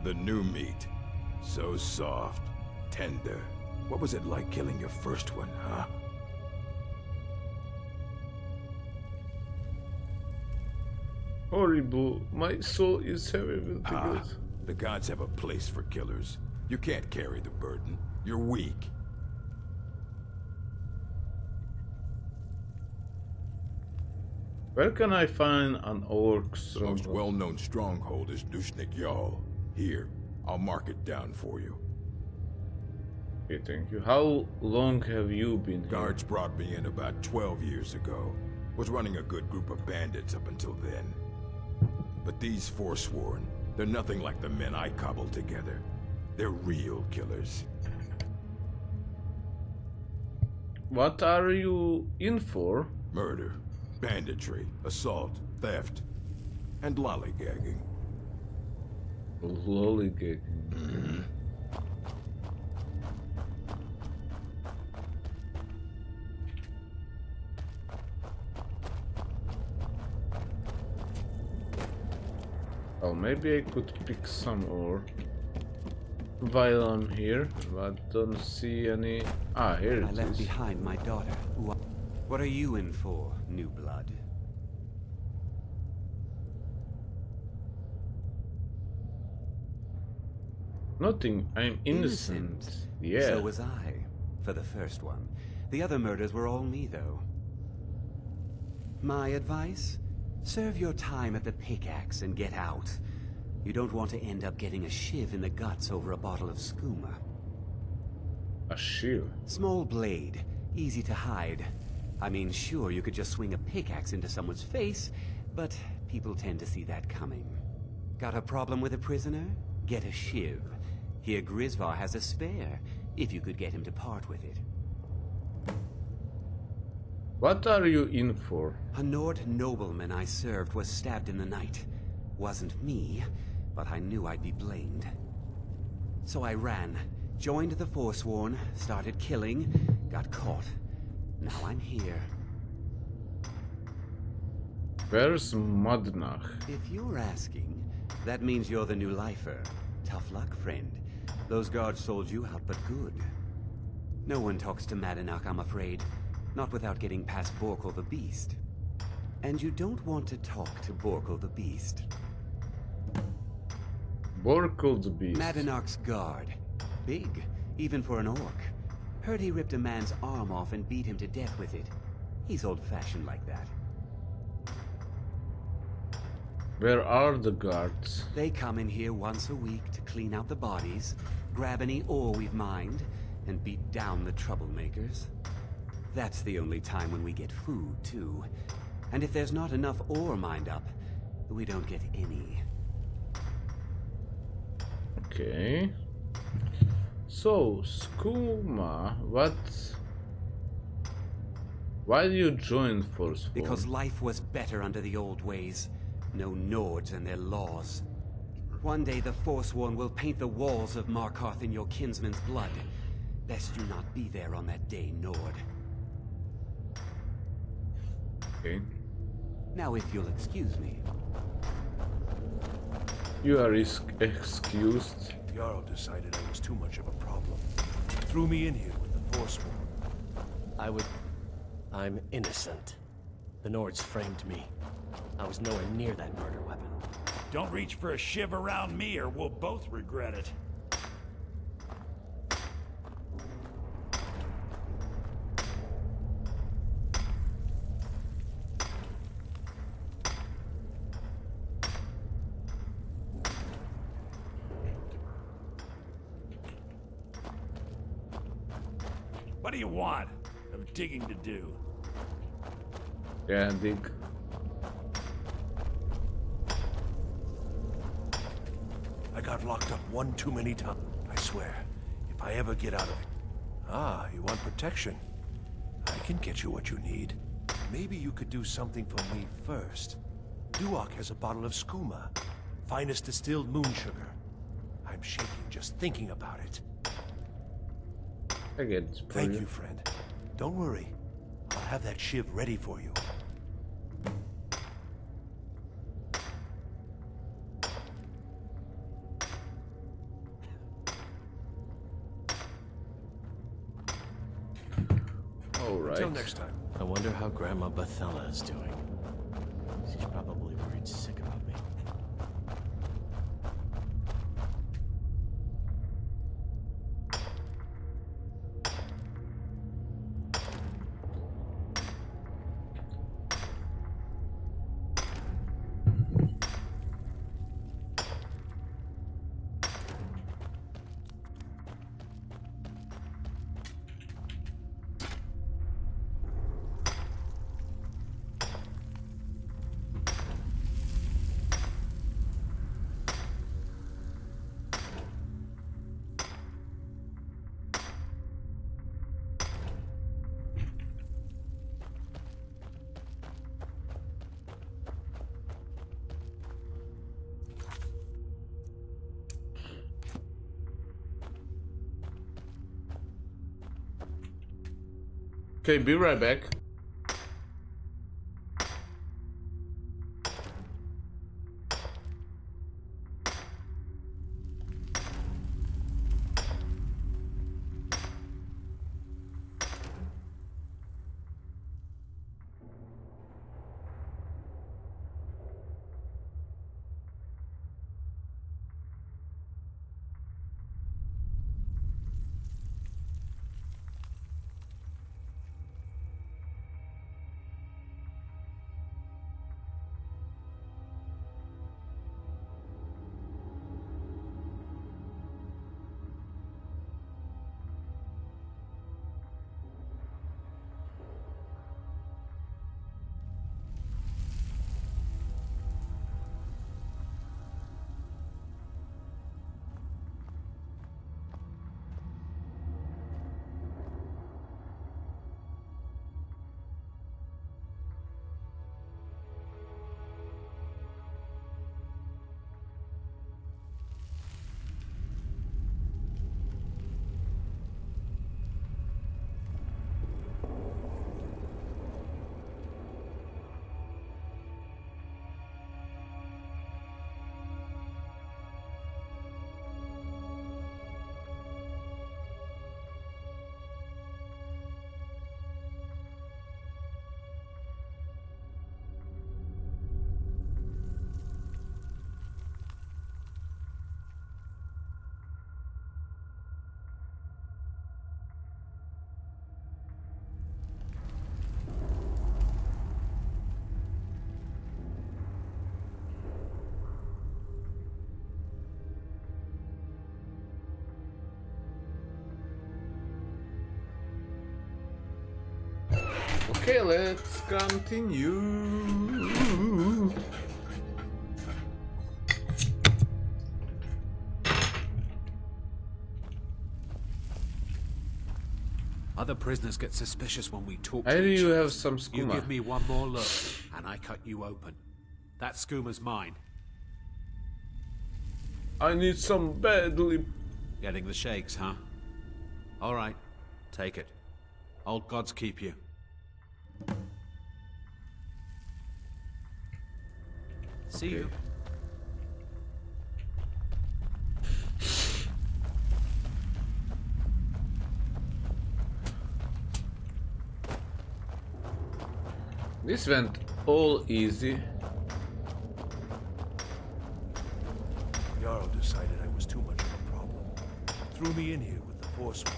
The new meat. So soft, tender. What was it like killing your first one, huh? Horrible. My soul is heavy with the guilt. The gods have a place for killers. You can't carry the burden. You're weak. Where can I find an orc The most stronghold? well-known stronghold is Dushnik Yal. Here, I'll mark it down for you. Okay, thank you. How long have you been here? Guards brought me in about 12 years ago. Was running a good group of bandits up until then. But these Forsworn, they're nothing like the men I cobbled together. They're real killers. What are you in for? Murder, banditry, assault, theft, and lollygagging. Lollygagging. Oh, maybe I could pick some ore while I'm here, but don't see any. Ah, here I it left is. behind my daughter. What are you in for, new blood? Nothing. I'm innocent. Yeah. So was I, for the first one. The other murders were all me, though. My advice? Serve your time at the pickaxe and get out. You don't want to end up getting a shiv in the guts over a bottle of skooma. A shiv? Small blade, easy to hide. I mean, sure, you could just swing a pickaxe into someone's face, but people tend to see that coming. Got a problem with a prisoner? Get a shiv. Here Grisvar has a spare, if you could get him to part with it. What are you in for? A Nord nobleman I served was stabbed in the night. Wasn't me, but I knew I'd be blamed. So I ran, joined the Forsworn, started killing, got caught. Now I'm here. Where's Madnach? If you're asking, that means you're the new lifer. Tough luck, friend. Those guards sold you out, but good. No one talks to Madanach, I'm afraid. Not without getting past Borkul the Beast. And you don't want to talk to Borkul the Beast. Borkul the Beast. Madanach's guard. Big, even for an orc. Heard he ripped a man's arm off and beat him to death with it. He's old-fashioned like that. Where are the guards? They come in here once a week to clean out the bodies, grab any ore we've mined, and beat down the troublemakers. That's the only time when we get food, too. And if there's not enough ore mined up, we don't get any. Okay. So, Skooma, what? Why do you join Forsworn? Because life was better under the old ways. No Nords and their laws. One day the Forsworn will paint the walls of Markarth in your kinsman's blood. Best you not be there on that day, Nord. Okay. Now if you'll excuse me. You are excused. Jarl decided I was too much of a problem. Threw me in here with the Forsworn. I'm innocent. The Nords framed me. I was nowhere near that murder weapon. Don't reach for a shiv around me or we'll both regret it. What do you want? I have digging to do. Yeah, dig. I got locked up one too many times. I swear, if I ever get out of it. Ah, you want protection? I can get you what you need. Maybe you could do something for me first. Duok has a bottle of skooma, finest distilled moon sugar. I'm shaking just thinking about it. I get it. Thank you, friend. Don't worry. I'll have that shiv ready for you. Until next time. I wonder how Grandma Bethella is doing. She's probably worried sick about me. Okay, be right back. Okay, let's continue. Other prisoners get suspicious when we talk I to hear each you other. have some You skooma. give me one more look, and I cut you open. That skooma's mine. I need some badly. Getting the shakes, huh? All right, take it. Old gods keep you. See you. This went all easy. Jarl decided I was too much of a problem. Threw me in here with the Forsworn.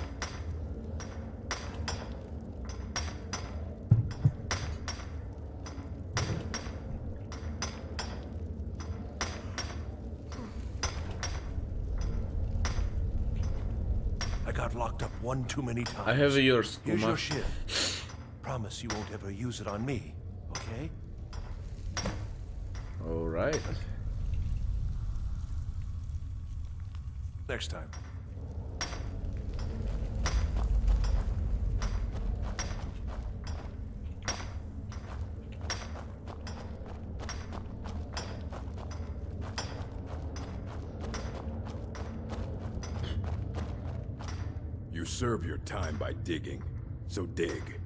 I got locked up one too many times. I have yours, Here's Kuma. your ship. Promise you won't ever use it on me, okay? All right. Next time. You serve your time by digging, so dig.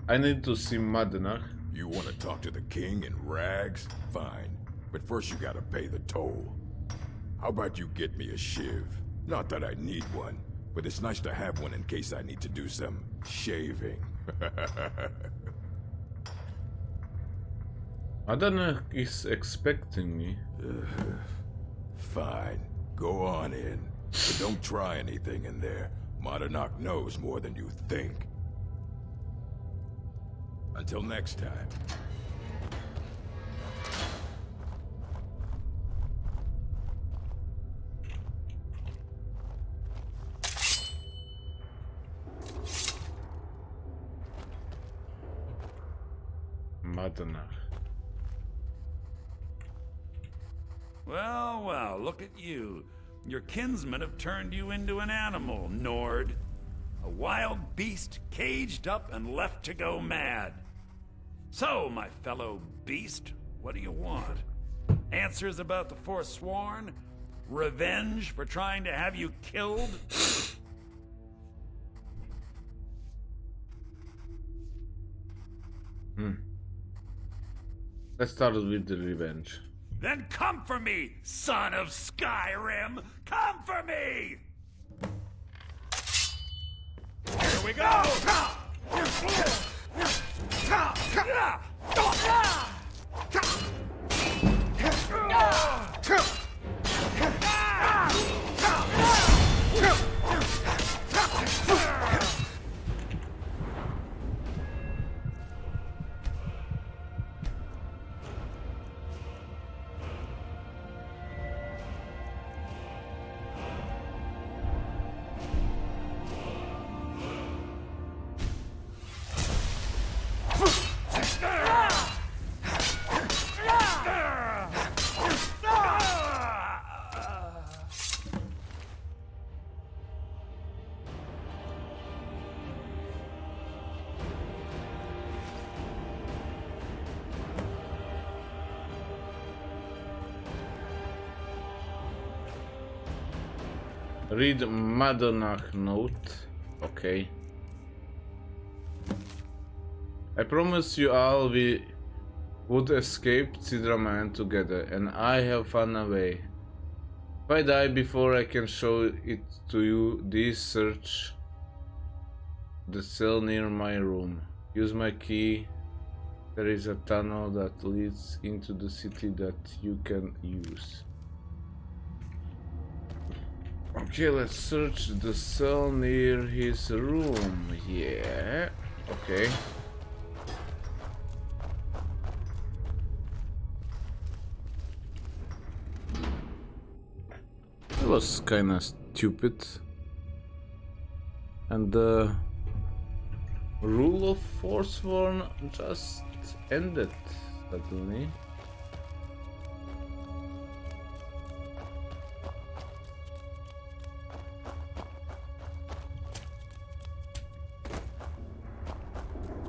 I need to see Madanach. You want to talk to the king in rags? Fine. But first you gotta pay the toll. How about you get me a shiv? Not that I need one, but it's nice to have one in case I need to do some shaving. Madanach is expecting me. Fine. Go on in. But don't try anything in there. Madanach knows more than you think. Until next time. Madanach. Well, well, look at you. Your kinsmen have turned you into an animal, Nord. A wild beast caged up and left to go mad. So, my fellow beast, what do you want? Answers about the Forsworn? Revenge for trying to have you killed? Let's start with the revenge. Then come for me, son of Skyrim! Come for me! Here we go! Read Madonach note. Okay. I promise you all we would escape Cidraman together, and I have found a way. If I die before I can show it to you, please search the cell near my room. Use my key. There is a tunnel that leads into the city that you can use. Okay, let's search the cell near his room. Yeah. Okay. It was kinda stupid. And the rule of Forsworn just ended suddenly.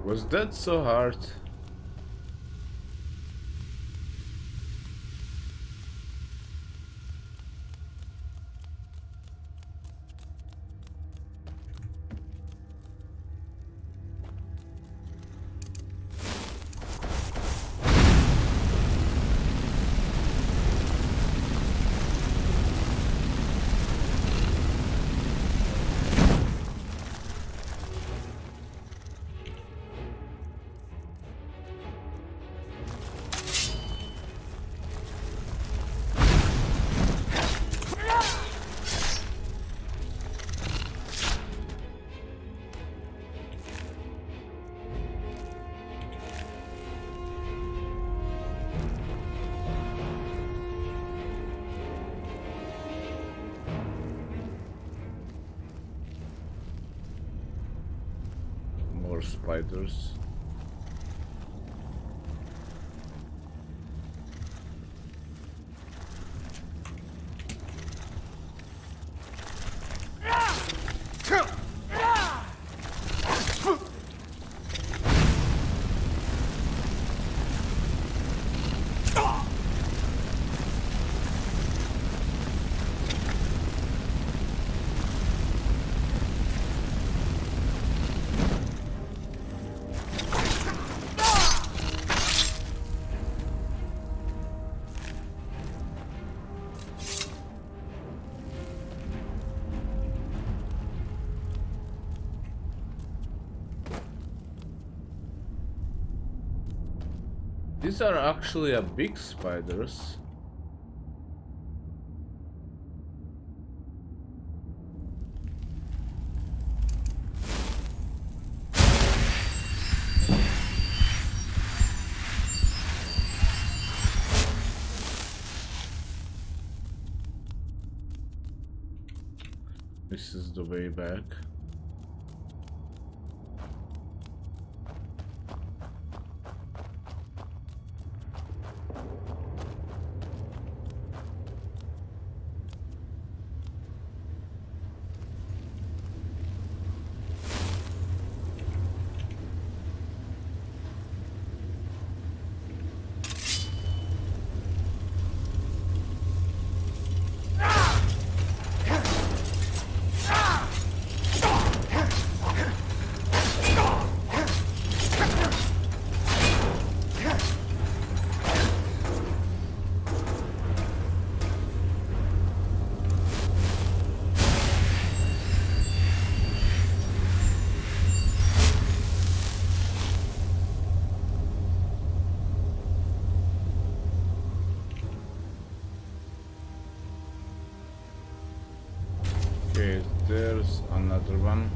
Was that so hard? More spiders. These are actually a big spiders. This is the way back. There's another one.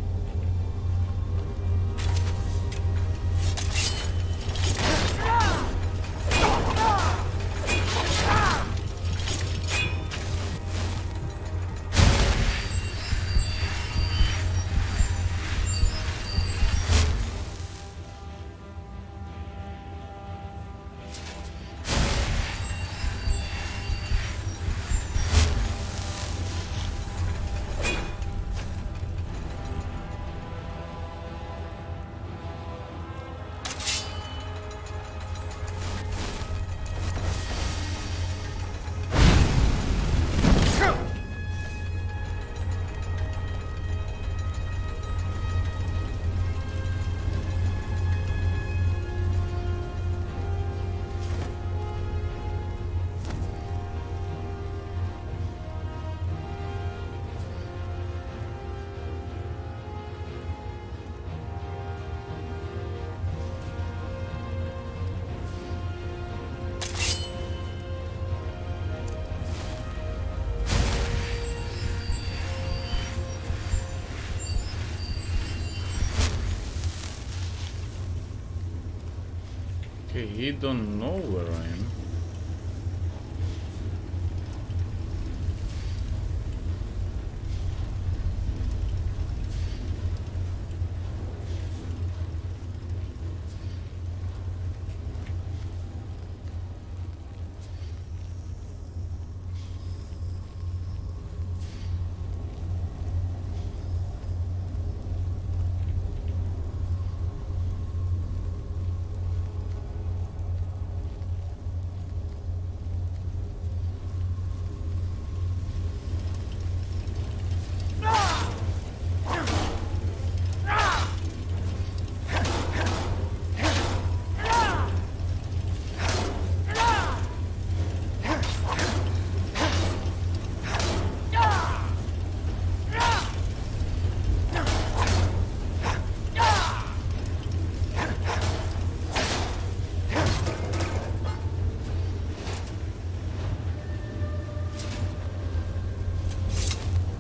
Okay, he don't know where I am.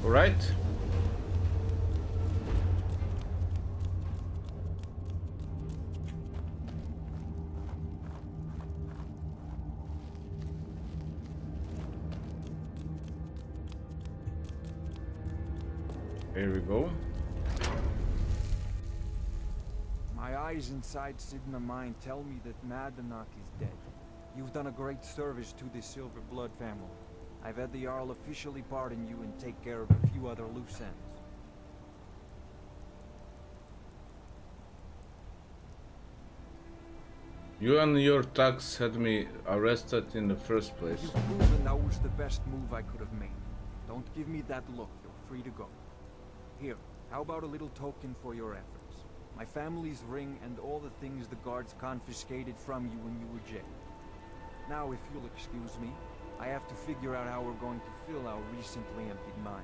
Right? Here we go. My eyes inside Sidna Mine tell me that Madanach is dead. You've done a great service to the Silver Blood family. I've had the Jarl officially pardon you and take care of a few other loose ends. You and your thugs had me arrested in the first place. You've proven that was the best move I could have made. Don't give me that look. You're free to go. Here, how about a little token for your efforts? My family's ring and all the things the guards confiscated from you when you were jailed. Now, if you'll excuse me, I have to figure out how we're going to fill our recently emptied mine.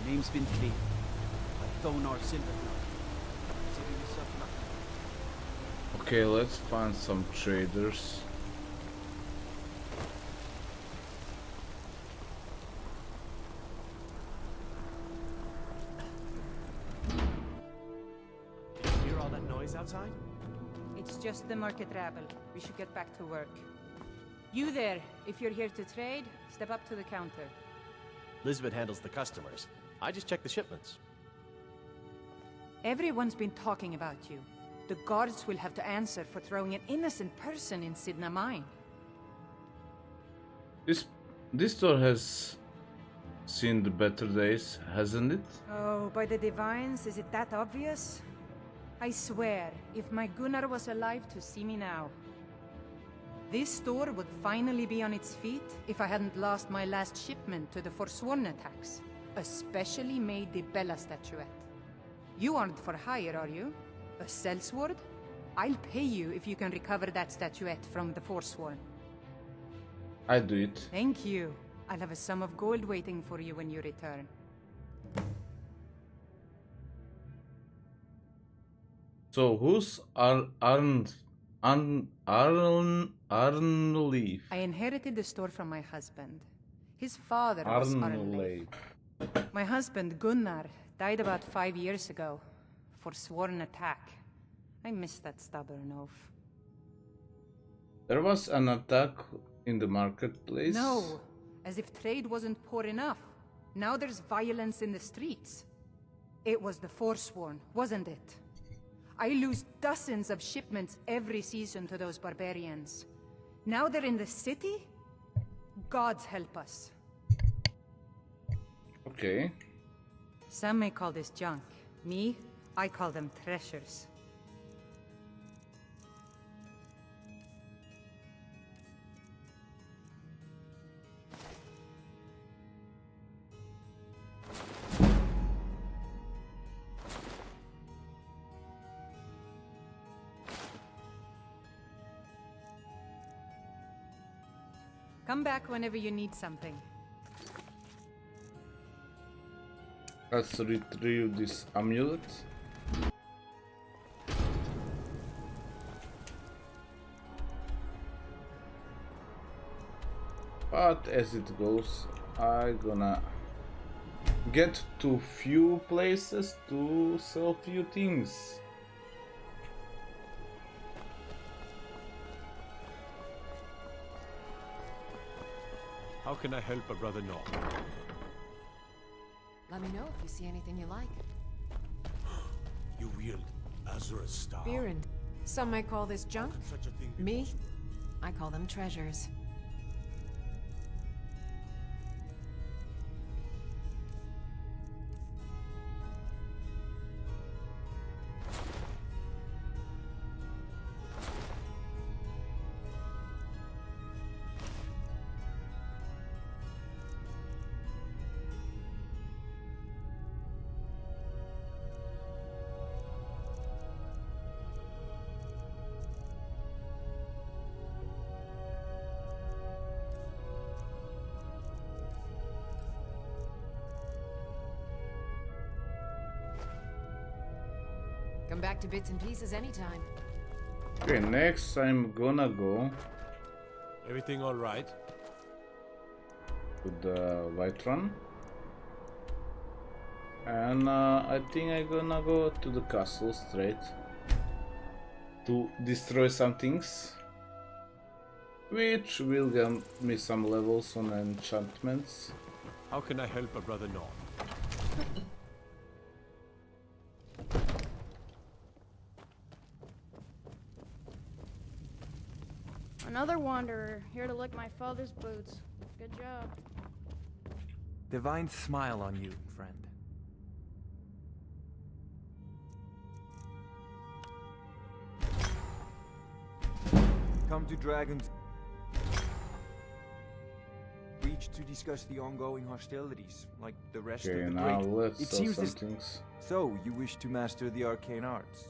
Name's been cleared. But Thonar Silver now. Consider yourself lucky. Okay, let's find some traders. Did you hear all that noise outside? It's just the market rabble. We should get back to work. You there, if you're here to trade, step up to the counter. Lisbeth handles the customers. I just check the shipments. Everyone's been talking about you. The guards will have to answer for throwing an innocent person in Sidna Mine. This store has seen the better days, hasn't it? Oh, by the divines, is it that obvious? I swear, if my Gunnar was alive to see me now. This store would finally be on its feet if I hadn't lost my last shipment to the Forsworn attacks. A specially made Dibella statuette. You aren't for hire, are you? A sellsword? I'll pay you if you can recover that statuette from the Forsworn. I do it. Thank you. I'll have a sum of gold waiting for you when you return. So who's Arnleif? I inherited the store from my husband. His father was Arnleif. My husband, Gunnar, died about 5 years ago. Forsworn attack. I miss that stubborn oaf. There was an attack in the marketplace? No, as if trade wasn't poor enough. Now there's violence in the streets. It was the Forsworn, wasn't it? I lose dozens of shipments every season to those barbarians. Now they're in the city? Gods help us. Okay. Some may call this junk. Me, I call them treasures. Come back whenever you need something. Let's retrieve this amulet. But as it goes, I gonna get to few places to sell few things. How can I help a brother Nord? Let me know if you see anything you like. You wield Azura's star. Beerend. Some might call this junk. Such a thing be Me? possible? I call them treasures. Come back to bits and pieces anytime. Okay, next I'm gonna go Everything all right? to the White Run. And I think I'm gonna go to the castle straight to destroy some things, which will get me some levels on enchantments. How can I help a brother Nord? Another wanderer, here to lick my father's boots. Good job. Divine smile on you, friend. Come to Dragon's Reach to discuss the ongoing hostilities, like the rest Okay, of the now great. let's It sell seems some this. things. So you wish to master the arcane arts?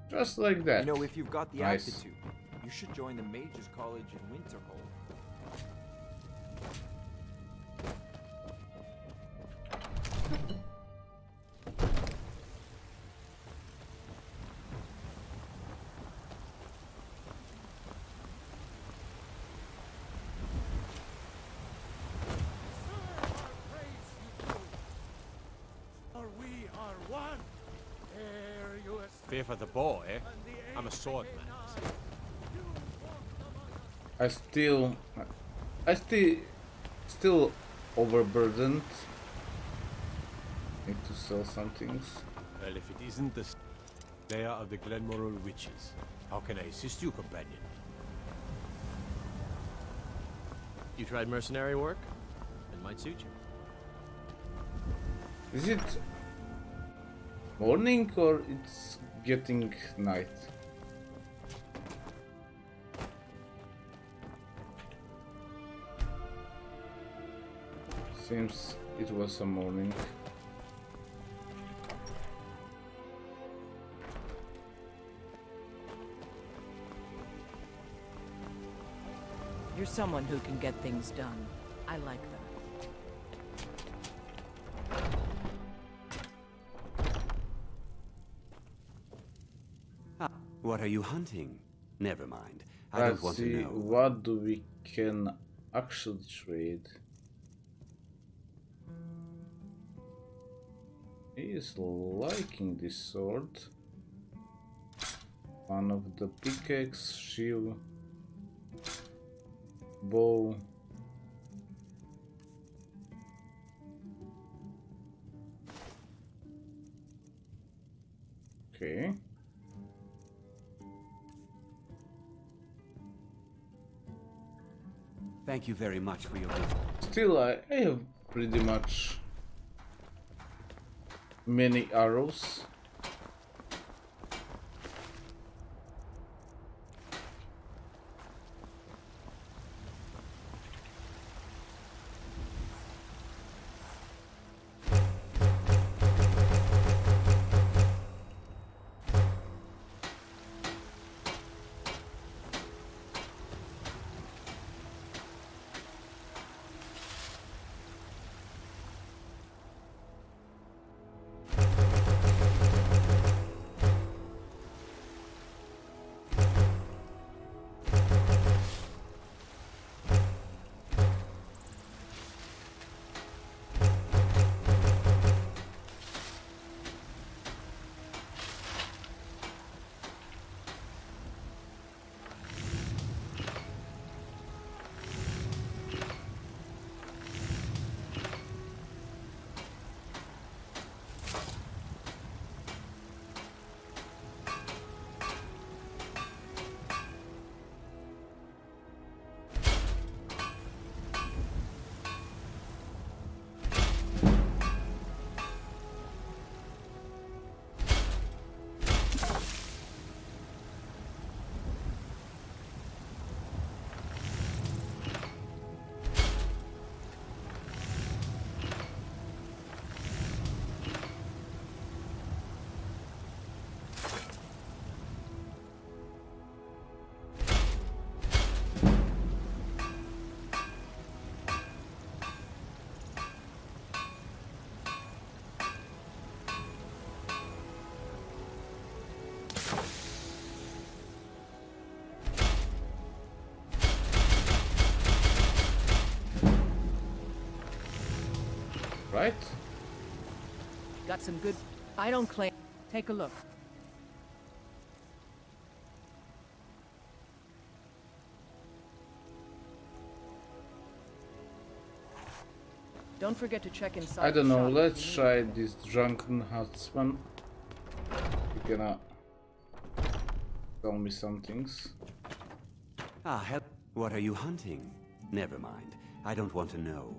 Just like that. You know, if you've got the Nice. aptitude, you should join the Mages College in Winterhold. For we are one. Fear for the boy, eh? I'm a swordman. I still overburdened. Need to sell some things. Well, if it isn't the slayer of the Glenmoral witches, how can I assist you, companion? You tried mercenary work? It might suit you. Is it morning or it's getting night? Seems it was a morning. You're someone who can get things done. I like that. What are you hunting? Never mind. I don't Let's want to see know. what do we can actually trade. He is liking this sword. One of the pickaxe, shield, bow. Okay. Thank you very much for your visit. Still, I have pretty much many arrows. Right? Got some good... I don't claim... Take a look. Don't forget to check inside. I don't the know, shop. let's try this drunken huntsman. You're gonna tell me some things. Ah, help. What are you hunting? Never mind. I don't want to know.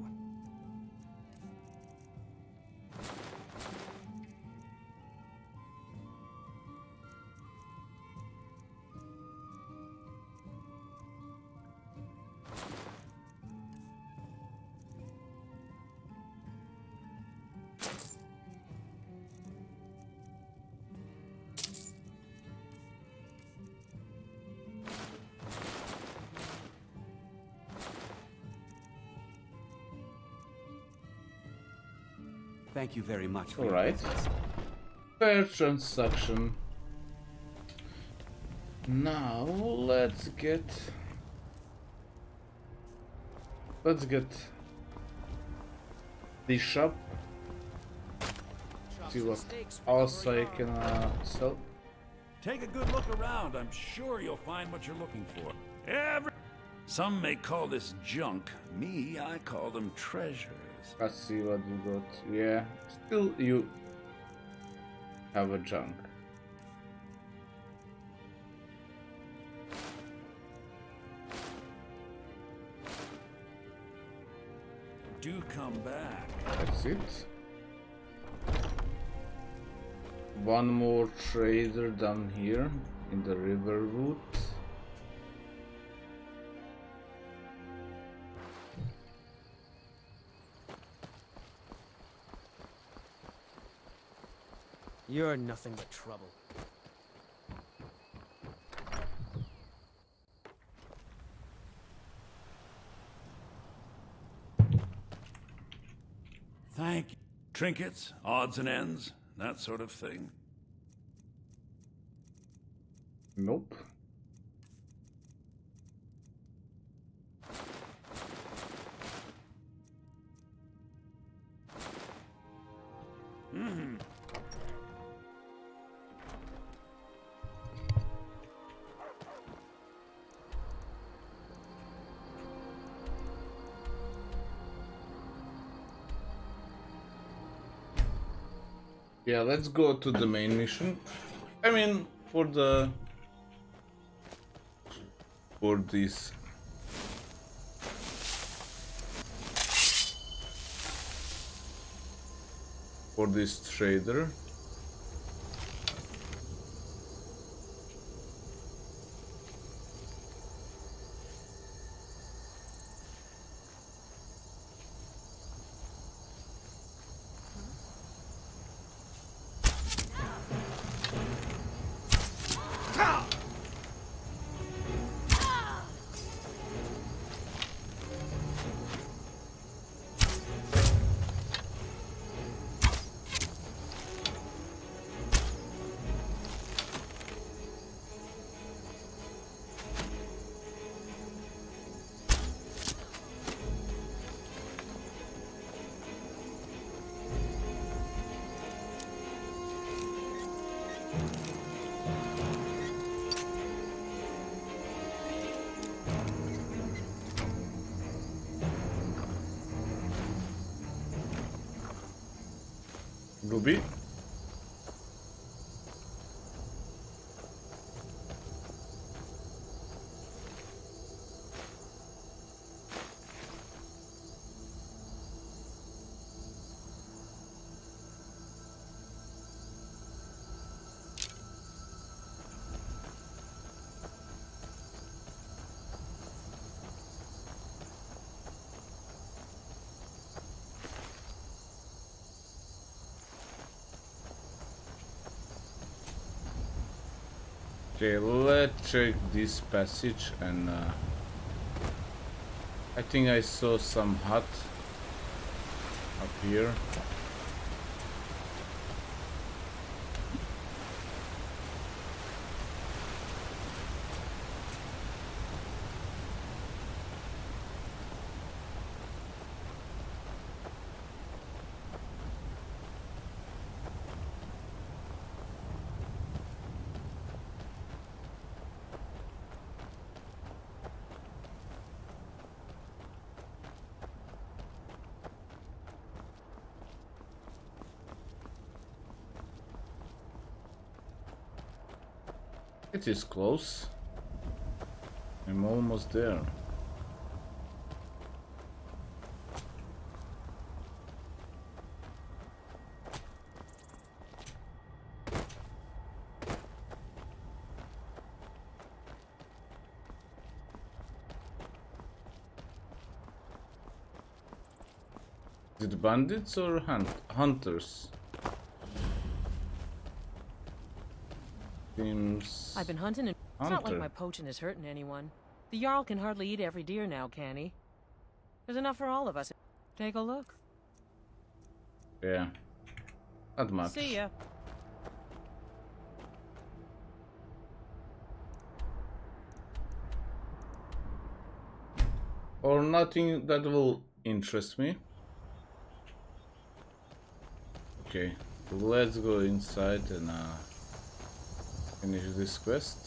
Thank you very much for your Alright. business. Fair transaction. Now let's get the shop. See what else I can sell. Take a good look around. I'm sure you'll find what you're looking for. Some may call this junk. Me, I call them treasures. I see what you got. Yeah, still you have a junk. Do come back. That's it. One more trader down here in the river route. You're nothing but trouble. Thank you. Trinkets, odds and ends, that sort of thing. Nope. Mm-hmm. Yeah, let's go to the main mission. I mean, for this. For this trader. Ruby. Okay, let's check this passage and I think I saw some hut up here. It is close. I'm almost there. Is it bandits or hunters? Seems I've been hunting and it's not like my poaching is hurting anyone. The Jarl can hardly eat every deer now, can he? There's enough for all of us. Take a look. Yeah. Not much. See ya. Or nothing that will interest me. Okay, let's go inside and Finish this quest.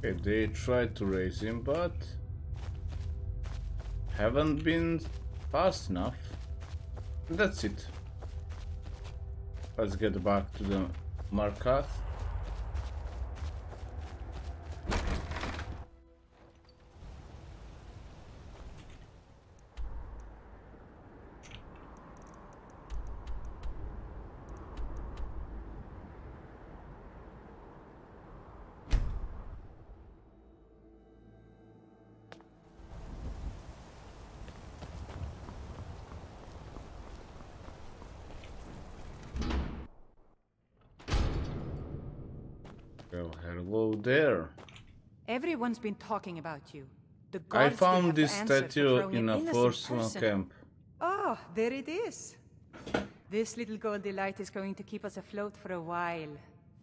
Okay, they tried to raise him, but haven't been fast enough. That's it. Let's get back to the Markath. Well, hello there. Everyone's been talking about you. The I gods will found have this to answer for statue throwing in an a innocent Forswell person. camp. Oh, there it is. This little goldy light is going to keep us afloat for a while.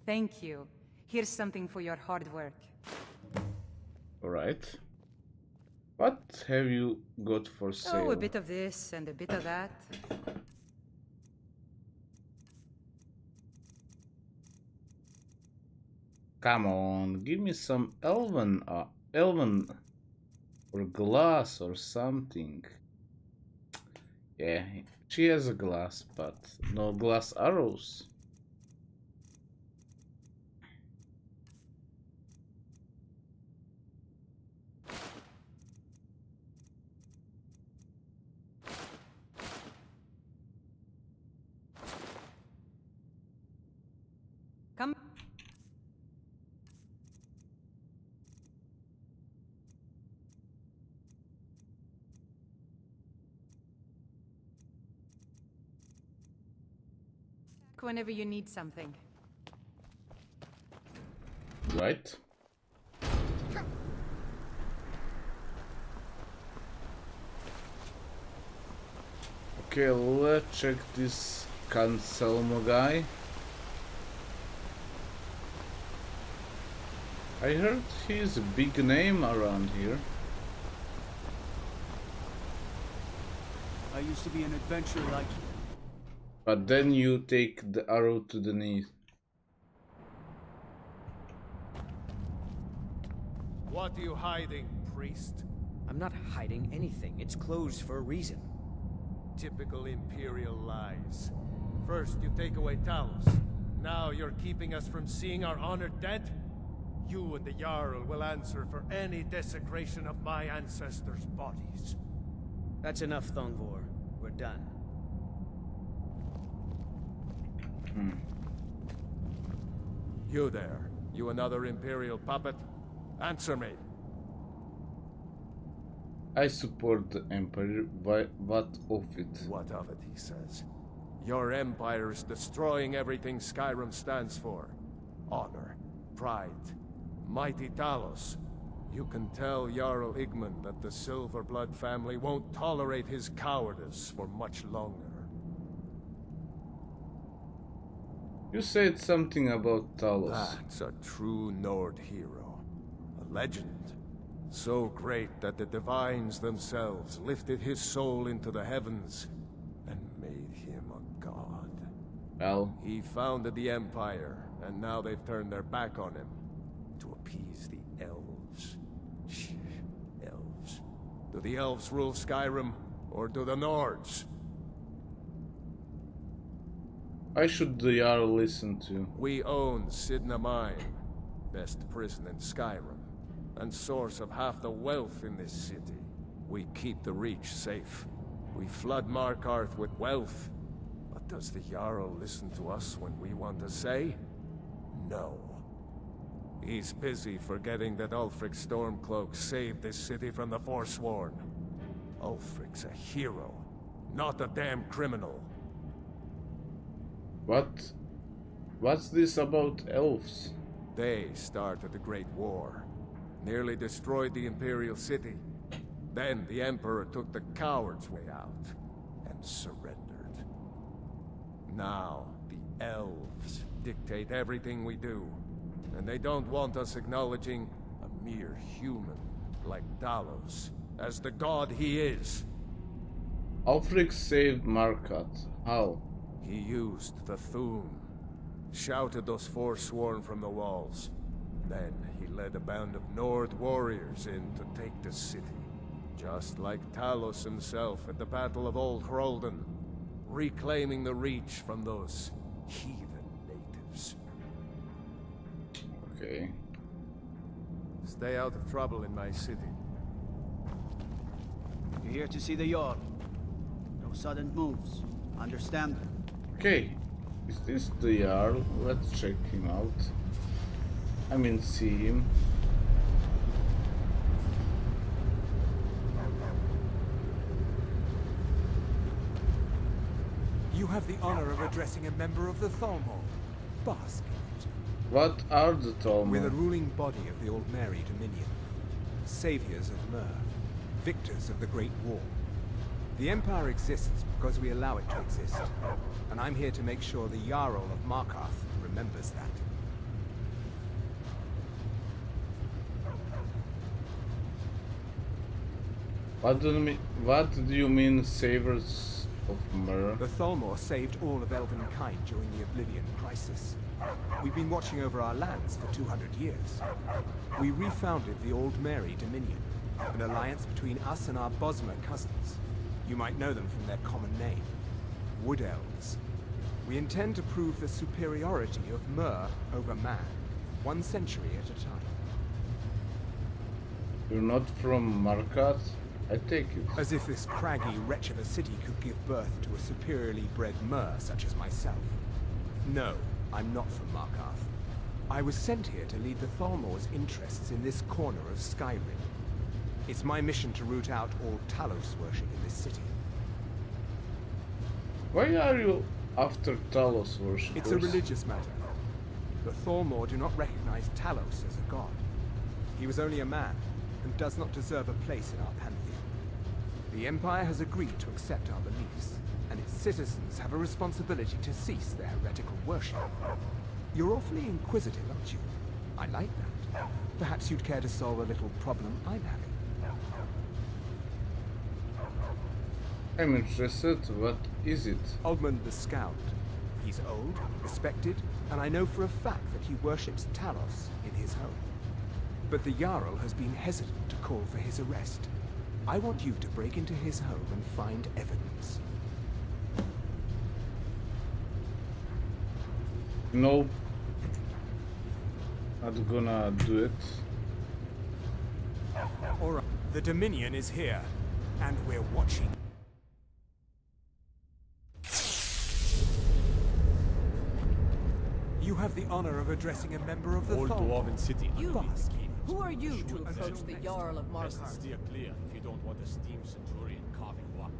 Thank you. Here's something for your hard work. Alright. What have you got for sale? Oh, a bit of this and a bit of that. Come on, give me some elven or glass or something. Yeah, she has a glass, but no glass arrows. Come. Whenever you need something. Right. Okay, let's check this Cancelmo guy. I heard he's a big name around here. I used to be an adventurer like you. But then you take the arrow to the knee. What are you hiding, priest? I'm not hiding anything. It's closed for a reason. Typical Imperial lies. First you take away Talos. Now you're keeping us from seeing our honored dead? You and the Jarl will answer for any desecration of my ancestors' bodies. That's enough, Thongvor. We're done. You there. You another Imperial puppet? Answer me. I support the Empire. What of it? What of it, he says. Your empire is destroying everything Skyrim stands for. Honor, pride, mighty Talos. You can tell Jarl Igmund that the Silverblood family won't tolerate his cowardice for much longer. You said something about Talos. That's a true Nord hero. A legend. So great that the divines themselves lifted his soul into the heavens and made him a god. Well, he founded the Empire, and now they've turned their back on him to appease the elves. Elves. Do the elves rule Skyrim, or do the Nords? I should the Jarl listen to. We own Sidna Mine, best prison in Skyrim, and source of half the wealth in this city. We keep the Reach safe. We flood Markarth with wealth. But does the Jarl listen to us when we want to say? No. He's busy forgetting that Ulfric Stormcloak saved this city from the Forsworn. Ulfric's a hero, not a damn criminal. What's this about elves? They started the Great War. Nearly destroyed the Imperial City. Then the Emperor took the coward's way out and surrendered. Now, the elves dictate everything we do. And they don't want us acknowledging a mere human like Talos as the god he is. Ulfric saved Markarth. How? He used the Thun. Shouted those Forsworn from the walls. Then he led a band of Nord warriors in to take the city. Just like Talos himself at the Battle of Old Hroldan. Reclaiming the Reach from those heathen natives. Okay. Stay out of trouble in my city. You're here to see the Jarl. No sudden moves. Understand? Okay. Is this the Jarl? Let's check him out. I mean, see him. You have the honor of addressing a member of the Thalmor. Bask in it. What are the Thalmor? We're the ruling body of the Old Mary Dominion. Saviors of Myr. Victors of the Great War. The Empire exists because we allow it to exist. And I'm here to make sure the Jarl of Markarth remembers that. What do you mean, saviors of Myr? The Thalmor saved all of Elvenkind during the Oblivion Crisis. We've been watching over our lands for 200 years. We refounded the Old Mary Dominion, an alliance between us and our Bosmer cousins. You might know them from their common name, Wood Elves. We intend to prove the superiority of Myr over man, 1 century at a time. You're not from Markarth? I take it. As if this craggy wretch of a city could give birth to a superiorly bred Myr such as myself. No, I'm not from Markarth. I was sent here to lead the Thalmor's interests in this corner of Skyrim. It's my mission to root out all Talos worship in this city. Why are you after Talos worship? It's a religious matter. The Thalmor do not recognize Talos as a god. He was only a man, and does not deserve a place in our pantheon. The Empire has agreed to accept our beliefs, and its citizens have a responsibility to cease their heretical worship. You're awfully inquisitive, aren't you? I like that. Perhaps you'd care to solve a little problem I'm having. I'm interested. What is it? Ogmund the Scout. He's old, respected, and I know for a fact that he worships Talos in his home. But the Jarl has been hesitant to call for his arrest. I want you to break into his home and find evidence. No. Not gonna do it. Alright, the Dominion is here, and we're watching. You have the honor of addressing a member of the Old Thalmor. Dwarven City. Bask in it. Who are you to approach the Jarl of Best Markarth? steer clear if you don't want a steam centurion carving you up.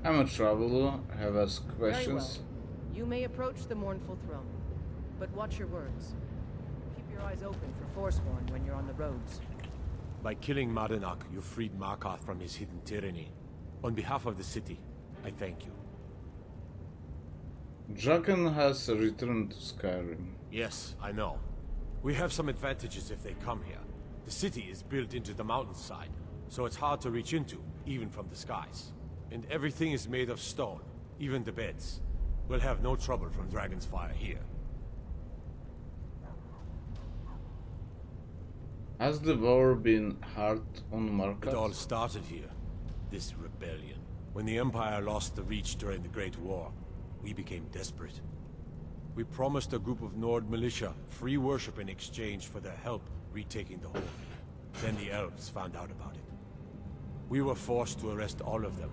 I'm a traveler, have asked Very well. questions. You may approach the mournful throne, but watch your words. Keep your eyes open for Forsworn when you're on the roads. By killing Madanach, you freed Markarth from his hidden tyranny. On behalf of the city, I thank you. Draken has returned to Skyrim. Yes, I know. We have some advantages if they come here. The city is built into the mountainside, so it's hard to reach into, even from the skies. And everything is made of stone, even the beds. We'll have no trouble from Dragon's Fire here. Has the war been hard on It all Markarth? started here, this rebellion. When the Empire lost the Reach during the Great War, we became desperate. We promised a group of Nord militia free worship in exchange for their help retaking the hold. Then the elves found out about it. We were forced to arrest all of them.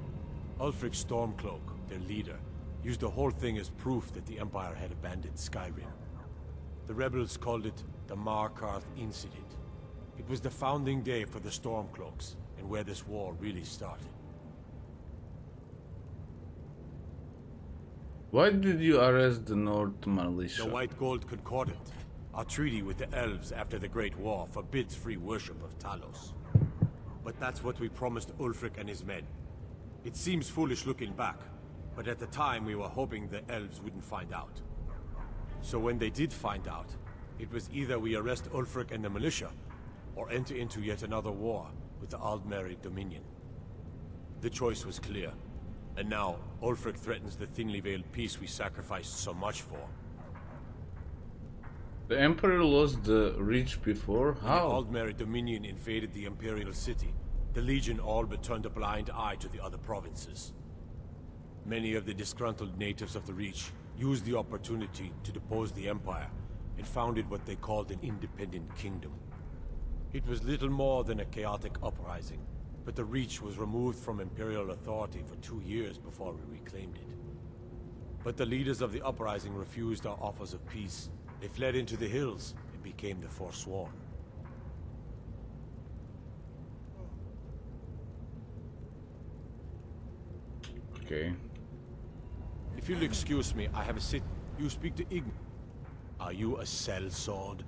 Ulfric Stormcloak, their leader, used the whole thing as proof that the Empire had abandoned Skyrim. The rebels called it the Markarth Incident. It was the founding day for the Stormcloaks, and where this war really started. Why did you arrest the North Militia? The White Gold Concordant, our treaty with the elves after the Great War, forbids free worship of Talos. But that's what we promised Ulfric and his men. It seems foolish looking back, but at the time we were hoping the elves wouldn't find out. So when they did find out, it was either we arrest Ulfric and the militia, or enter into yet another war with the Aldmeri Dominion. The choice was clear, and now Ulfric threatens the thinly veiled peace we sacrificed so much for. The Emperor lost the Reach before? How? When the Aldmeri Dominion invaded the Imperial City, the Legion all but turned a blind eye to the other provinces. Many of the disgruntled natives of the Reach used the opportunity to depose the Empire and founded what they called an independent kingdom. It was little more than a chaotic uprising, but the Reach was removed from Imperial authority for 2 years before we reclaimed it. But the leaders of the uprising refused our offers of peace. They fled into the hills and became the Forsworn. Okay. If you'll excuse me, I have a sit. You speak to Ign. Are you a sellsword?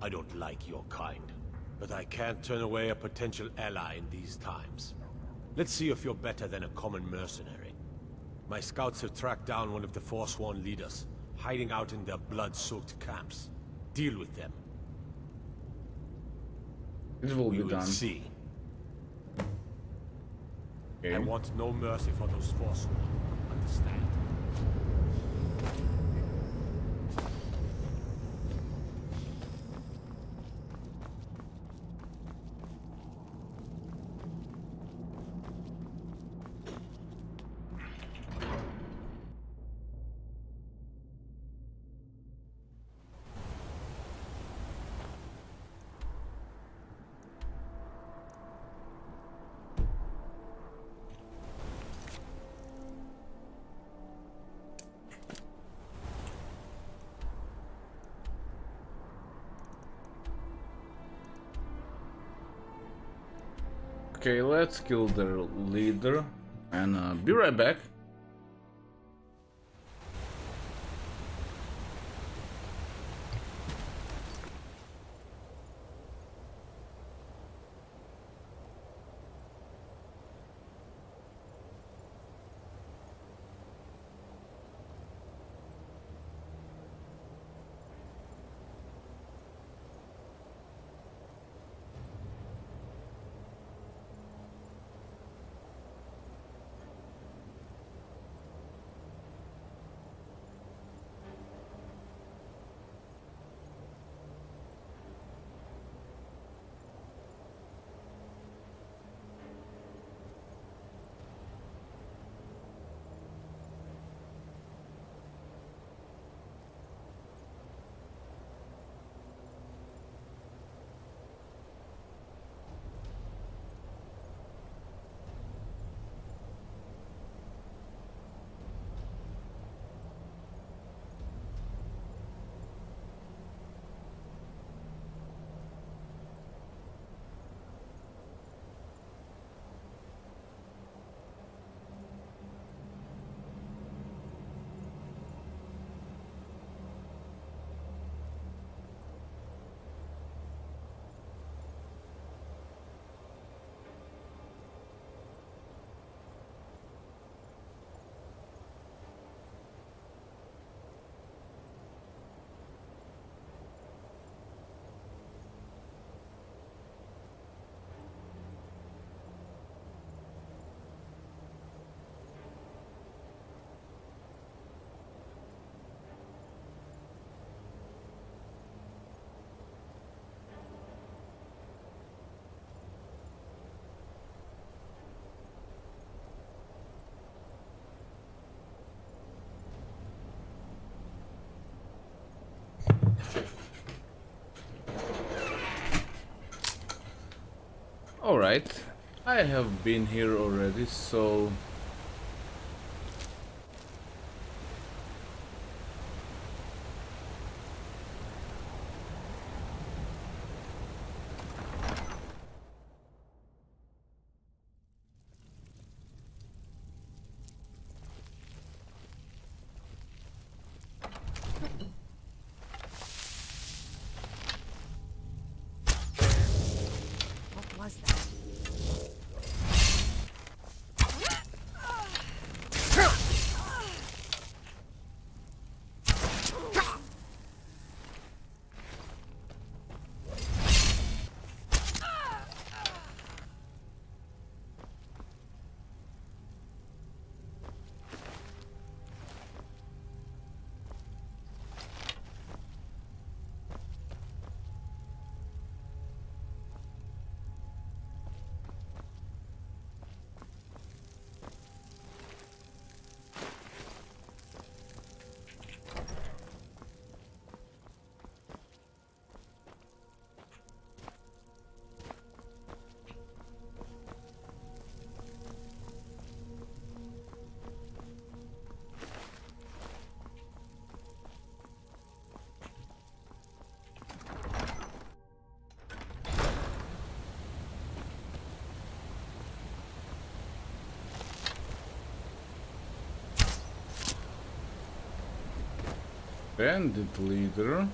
I don't like your kind. But I can't turn away a potential ally in these times. Let's see if you're better than a common mercenary. My scouts have tracked down one of the Forsworn leaders, hiding out in their blood-soaked camps. Deal with them. It will We be will done. see. Okay. I want no mercy for those Forsworn. Understand? Okay, let's kill their leader and be right back. Alright, I have been here already, so... What was that? Bandit leader.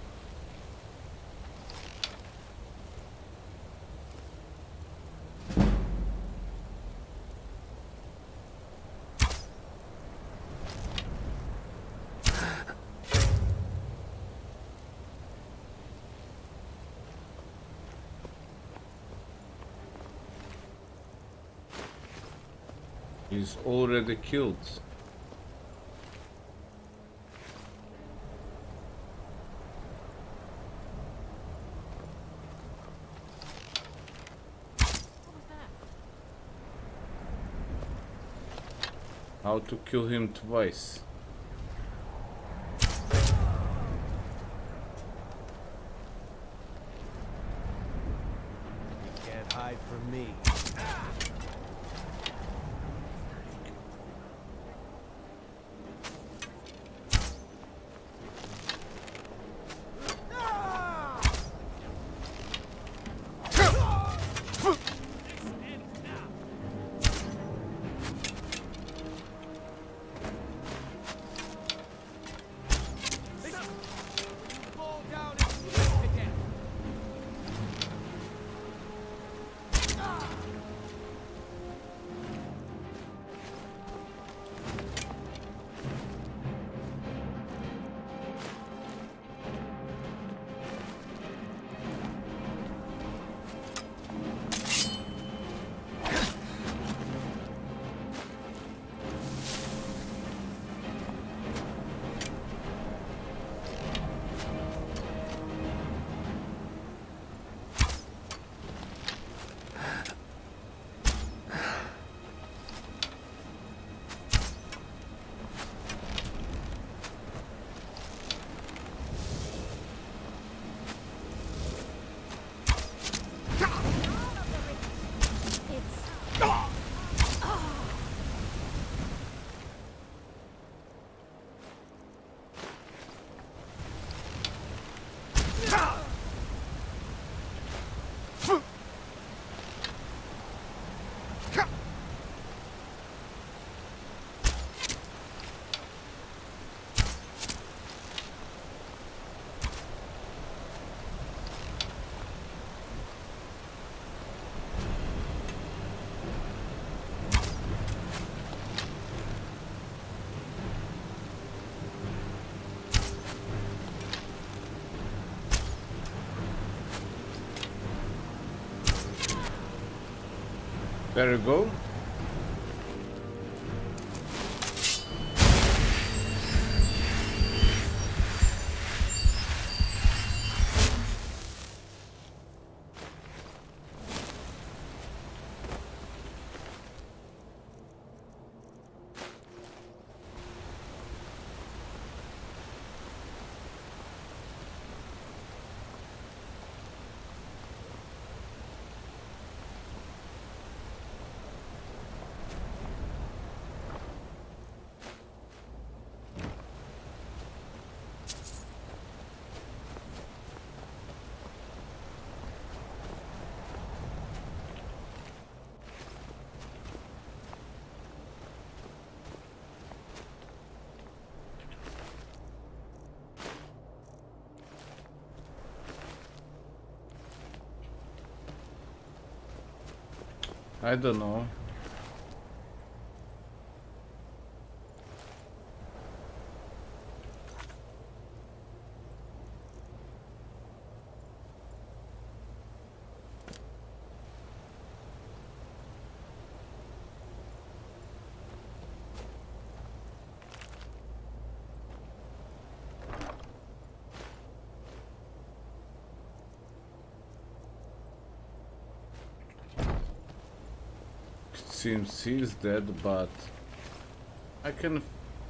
He's already killed. How to kill him twice? You can't hide from me. There you go. I don't know. Seems he's dead, but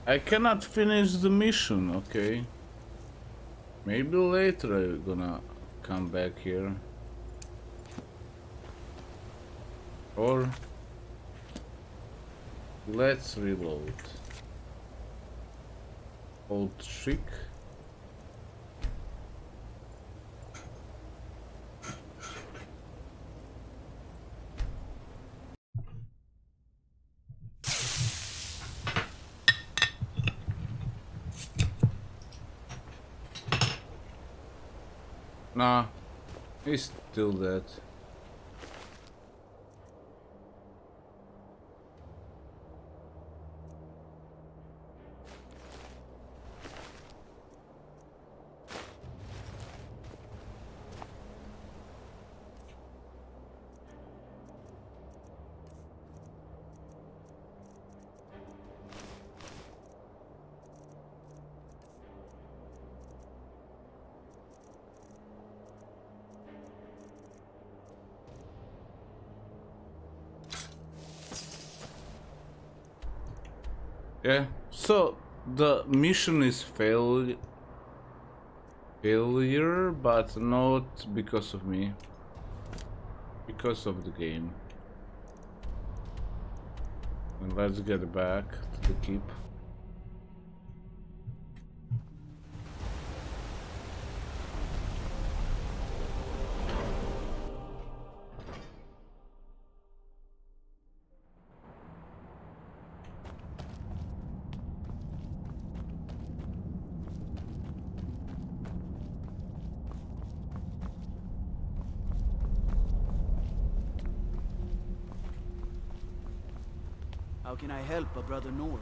I cannot finish the mission. Okay, maybe later I'm gonna come back here, or let's reload. Old trick. Nah, he's still dead. Yeah, so the mission is failure, but not because of me, because of the game. And let's get back to the keep. How can I help a brother Nord?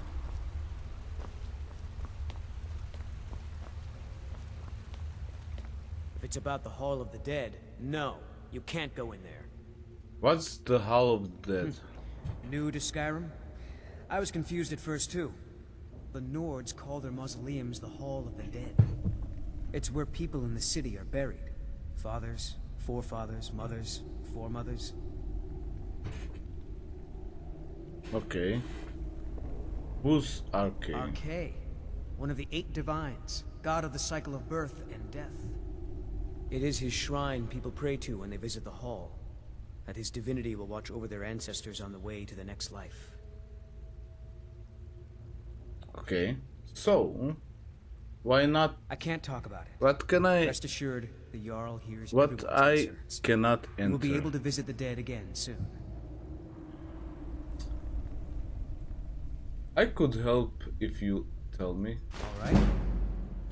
If it's about the Hall of the Dead, no, you can't go in there. What's the Hall of the Dead? New to Skyrim? I was confused at first too. The Nords call their mausoleums the Hall of the Dead. It's where people in the city are buried. Fathers, forefathers, mothers, foremothers. Okay. Who's Arcane? Arcane, one of the 8 divines, god of the cycle of birth and death. It is his shrine people pray to when they visit the hall, that his divinity will watch over their ancestors on the way to the next life. Okay, so why not? I can't talk about it. What can I? Rest assured, the Jarl hears What everyone's I concerns. cannot enter. You will be able to visit the dead again soon. I could help if you tell me. Alright.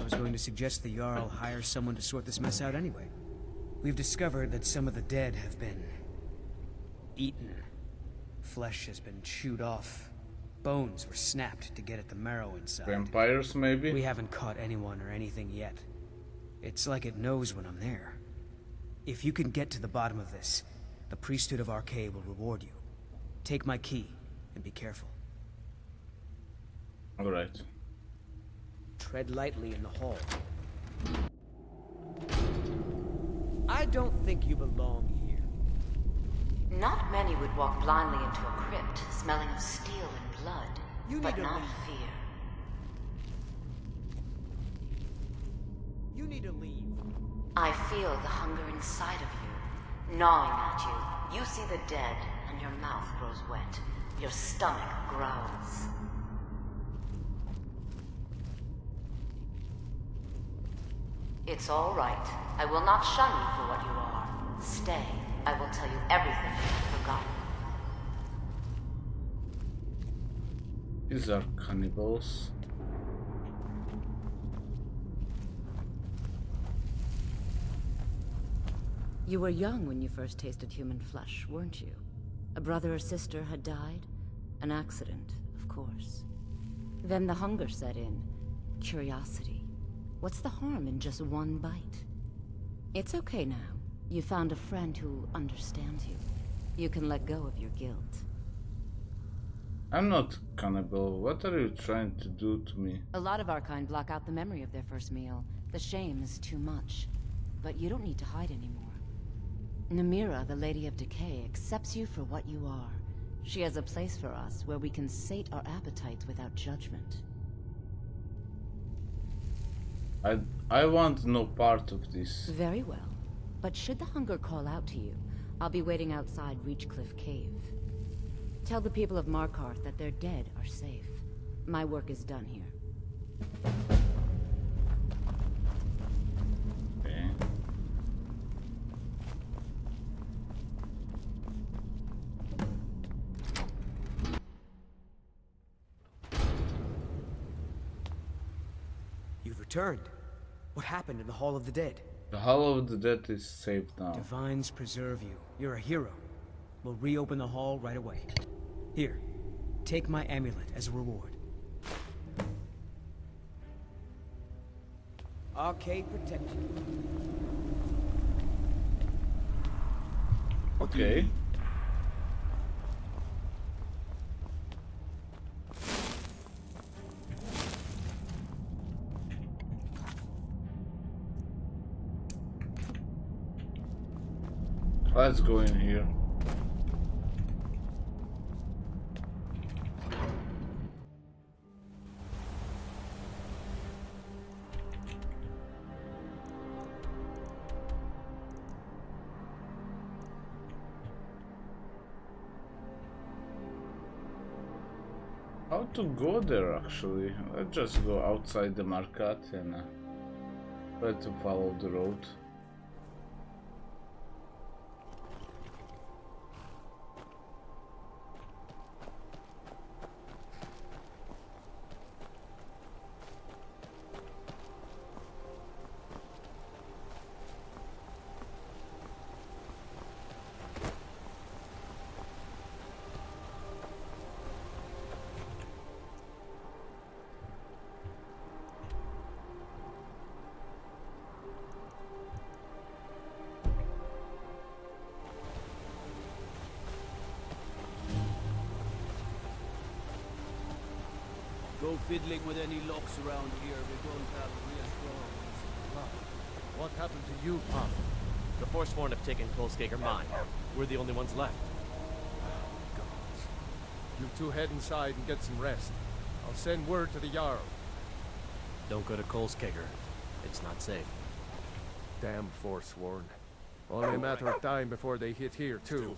I was going to suggest the Jarl hire someone to sort this mess out anyway. We've discovered that some of the dead have been eaten. Flesh has been chewed off. Bones were snapped to get at the marrow inside. Vampires, maybe? We haven't caught anyone or anything yet. It's like it knows when I'm there. If you can get to the bottom of this, the priesthood of Arcane will reward you. Take my key, and be careful. Alright. Tread lightly in the hall. I don't think you belong here. Not many would walk blindly into a crypt, smelling of steel and blood, but not fear. You need to leave. I feel the hunger inside of you, gnawing at you. You see the dead, and your mouth grows wet. Your stomach growls. It's all right. I will not shun you for what you are. Stay. I will tell you everything you've forgotten. These are cannibals. You were young when you first tasted human flesh, weren't you? A brother or sister had died? An accident, of course. Then the hunger set in. Curiosity. What's the harm in just one bite? It's okay now. You found a friend who understands you. You can let go of your guilt. I'm not cannibal. What are you trying to do to me? A lot of our kind block out the memory of their first meal. The shame is too much. But you don't need to hide anymore. Namira, the Lady of Decay, accepts you for what you are. She has a place for us where we can sate our appetites without judgment. I want no part of this. Very well. But should the hunger call out to you, I'll be waiting outside Reachcliff Cave. Tell the people of Markarth that their dead are safe. My work is done here. Okay. You've returned. What happened in the Hall of the Dead? The Hall of the Dead is safe now. Divines preserve you. You're a hero. We'll reopen the hall right away. Here, take my amulet as a reward. Arcade protection. Okay. Let's go in here. How to go there actually? Let's just go outside the market and try to follow the road. Go fiddling with any locks around here. We don't have real strong. What happened to you, Pop? The Forsworn have taken Kolskager mine. We're the only ones left. You two head inside and get some rest. I'll send word to the Jarl. Don't go to Kolskager. It's not safe. Damn Forsworn. Only a matter of time before they hit here, too.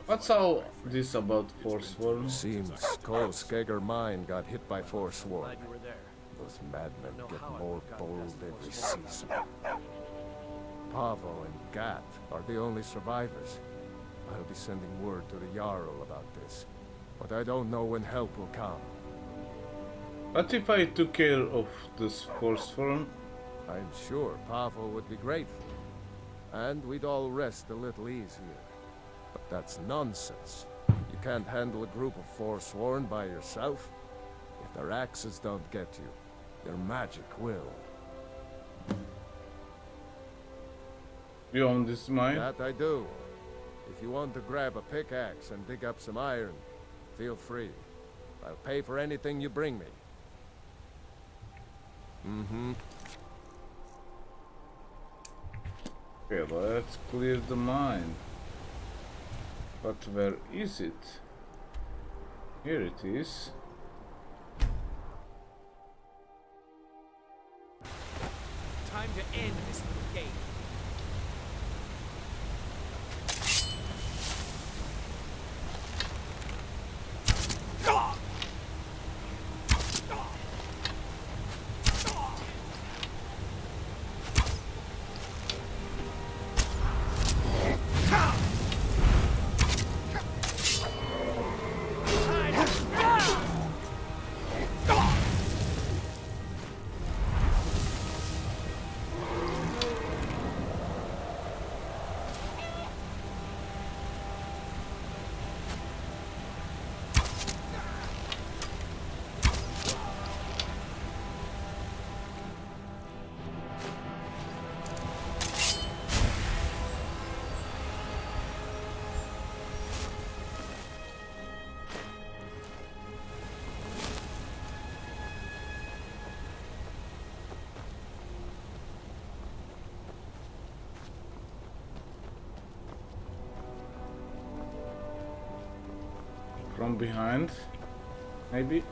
What's all this about Forsworn? Seems Kolskager mine got hit by Forsworn. Glad you were there. Those madmen get more bold every season. Pavo and Gat are the only survivors. I'll be sending word to the Jarl about this. But I don't know when help will come. What if I took care of this Forsworn? I'm sure Pavo would be grateful. And we'd all rest a little easier. But that's nonsense. You can't handle a group of Forsworn by yourself. If their axes don't get you, their magic will. You own this mine? That I do. If you want to grab a pickaxe and dig up some iron, feel free. I'll pay for anything you bring me. Mm-hmm. Okay, let's clear the mine. But where is it? Here it is. Time to end this little game. From behind, maybe.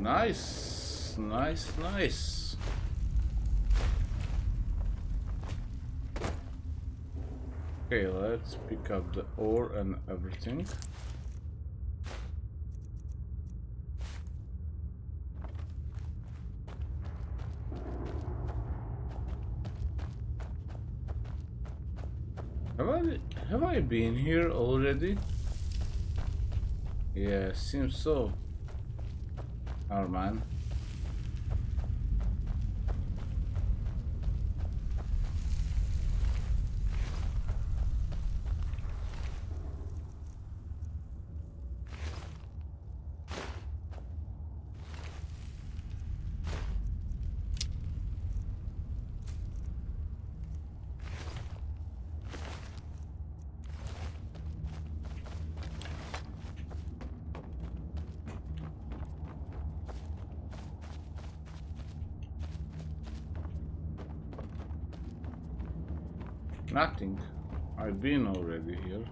Nice, nice, nice. Okay, let's pick up the ore and everything. Have I been here already? Yeah, seems so. Oh man. Nothing. I've been already here.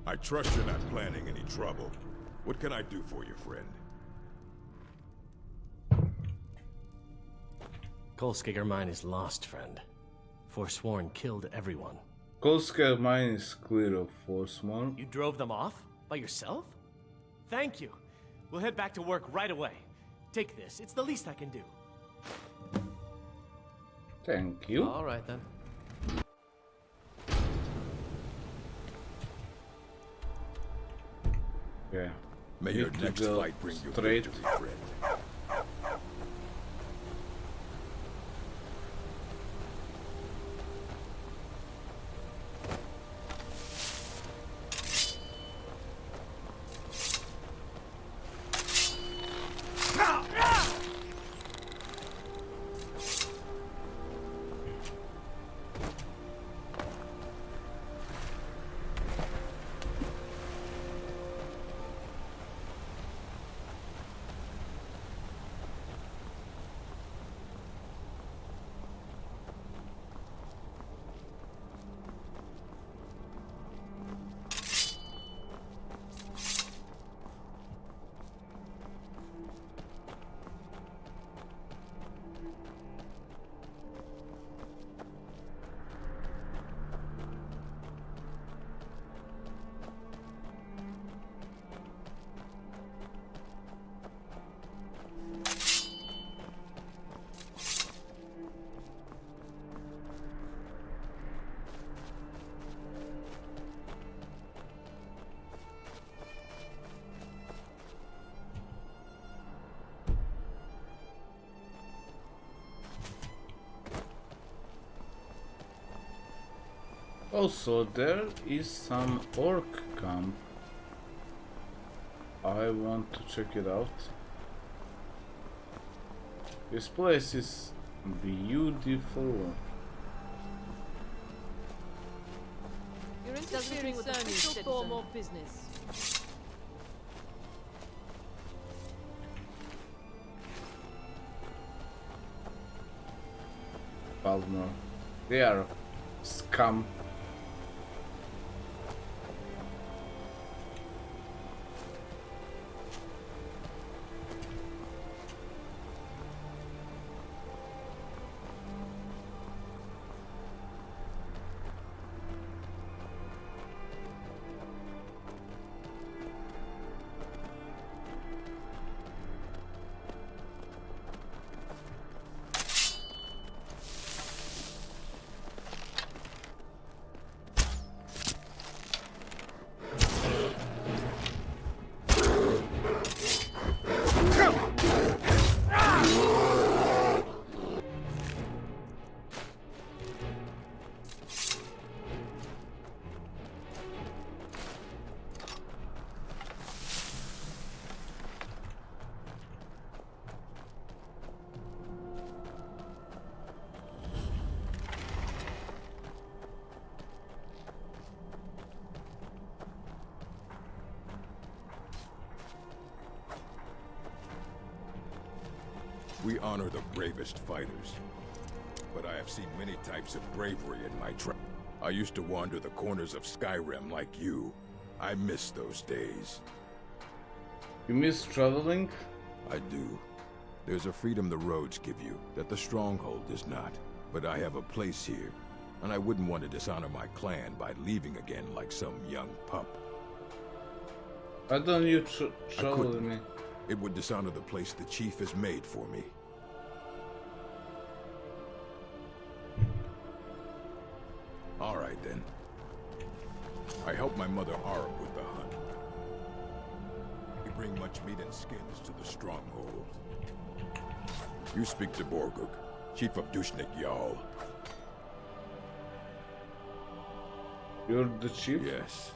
I trust you're not planning any trouble. What can I do for you, friend? Kolskegger mine is lost, friend. Forsworn killed everyone. Kolskegger mine is clear of Forsworn. You drove them off? By yourself? Thank you. We'll head back to work right away. Take this. It's the least I can do. Thank you. All right then. Yeah. May your next fight bring you straight. victory, friend. Also, there is some orc camp. I want to check it out. This place is beautiful. You're interfering with official formal business. Balmor. They are scum. We honor the bravest fighters. But I have seen many types of bravery in my travels. I used to wander the corners of Skyrim like you. I miss those days. You miss traveling? I do. There's a freedom the roads give you that the Stronghold does not. But I have a place here, and I wouldn't want to dishonor my clan by leaving again like some young pup. Why don't you travel with me? It would dishonor the place the chief has made for me. All right, then. I help my mother Arab with the hunt. We bring much meat and skins to the Stronghold. You speak to Borguk, chief of Dushnik Jarl. You're the chief? Yes.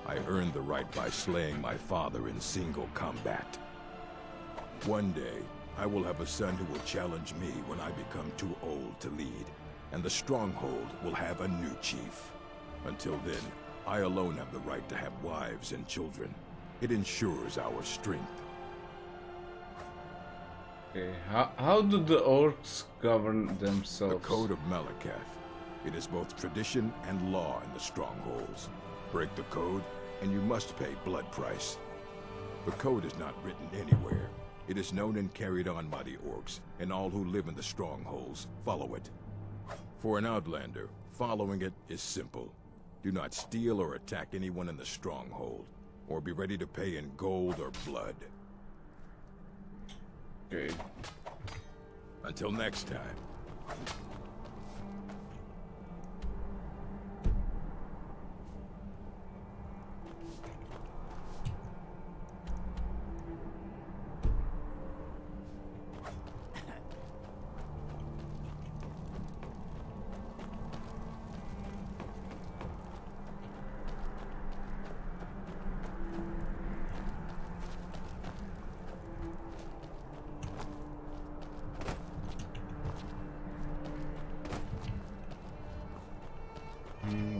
I earned the right by slaying my father in single combat. One day, I will have a son who will challenge me when I become too old to lead, and the Stronghold will have a new chief. Until then, I alone have the right to have wives and children. It ensures our strength. Okay, how do the orcs govern themselves? The Code of Malakath. It is both tradition and law in the Strongholds. Break the code, and you must pay blood price. The code is not written anywhere. It is known and carried on by the orcs, and all who live in the Strongholds follow it. For an Outlander, following it is simple. Do not steal or attack anyone in the Stronghold, or be ready to pay in gold or blood. Okay. Until next time.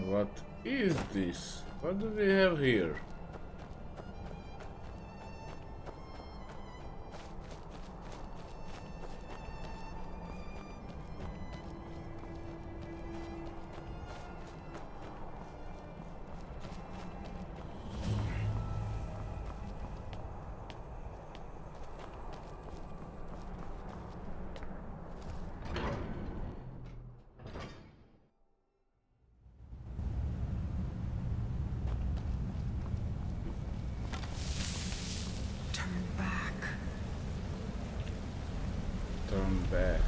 What is this? What do we have here? Turn back.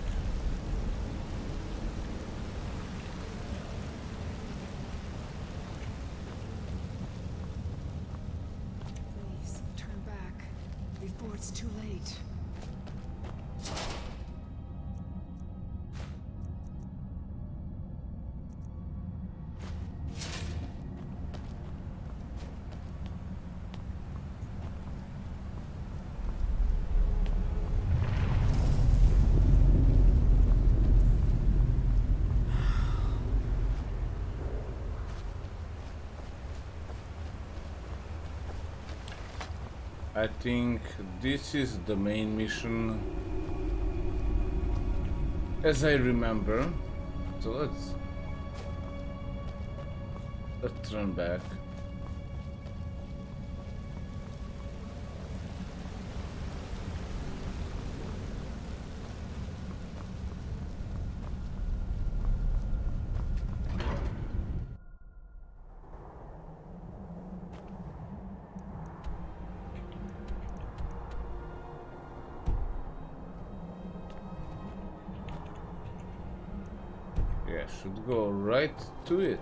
Please, turn back before it's too late. I think this is the main mission as I remember. So let's turn back. Yeah, should go right to it.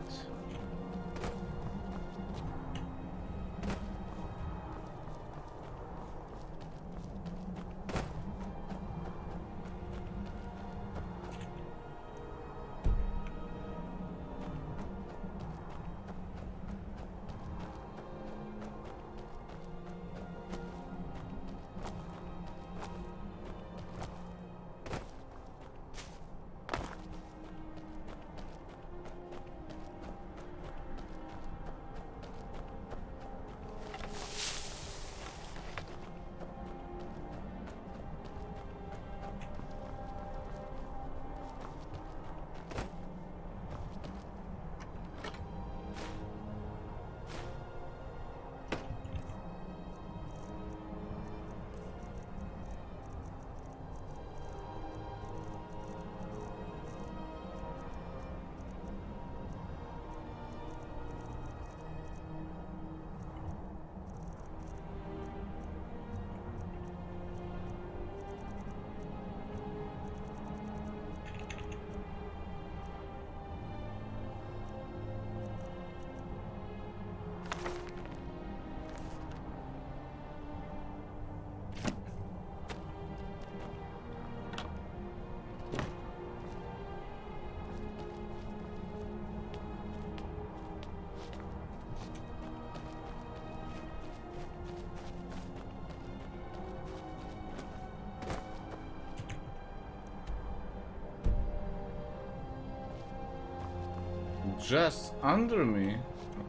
Just under me.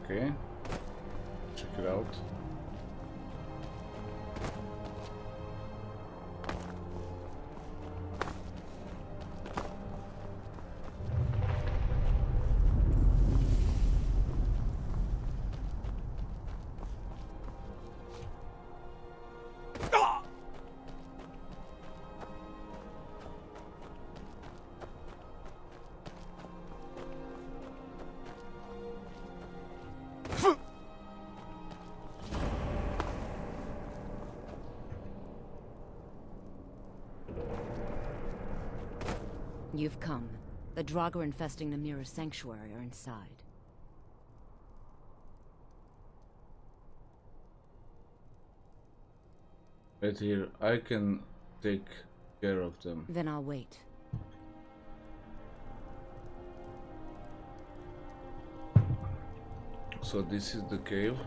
Okay. Check it out. You've come. The Draugr infesting the Mirror Sanctuary are inside. Right here, I can take care of them. Then I'll wait. So this is the cave.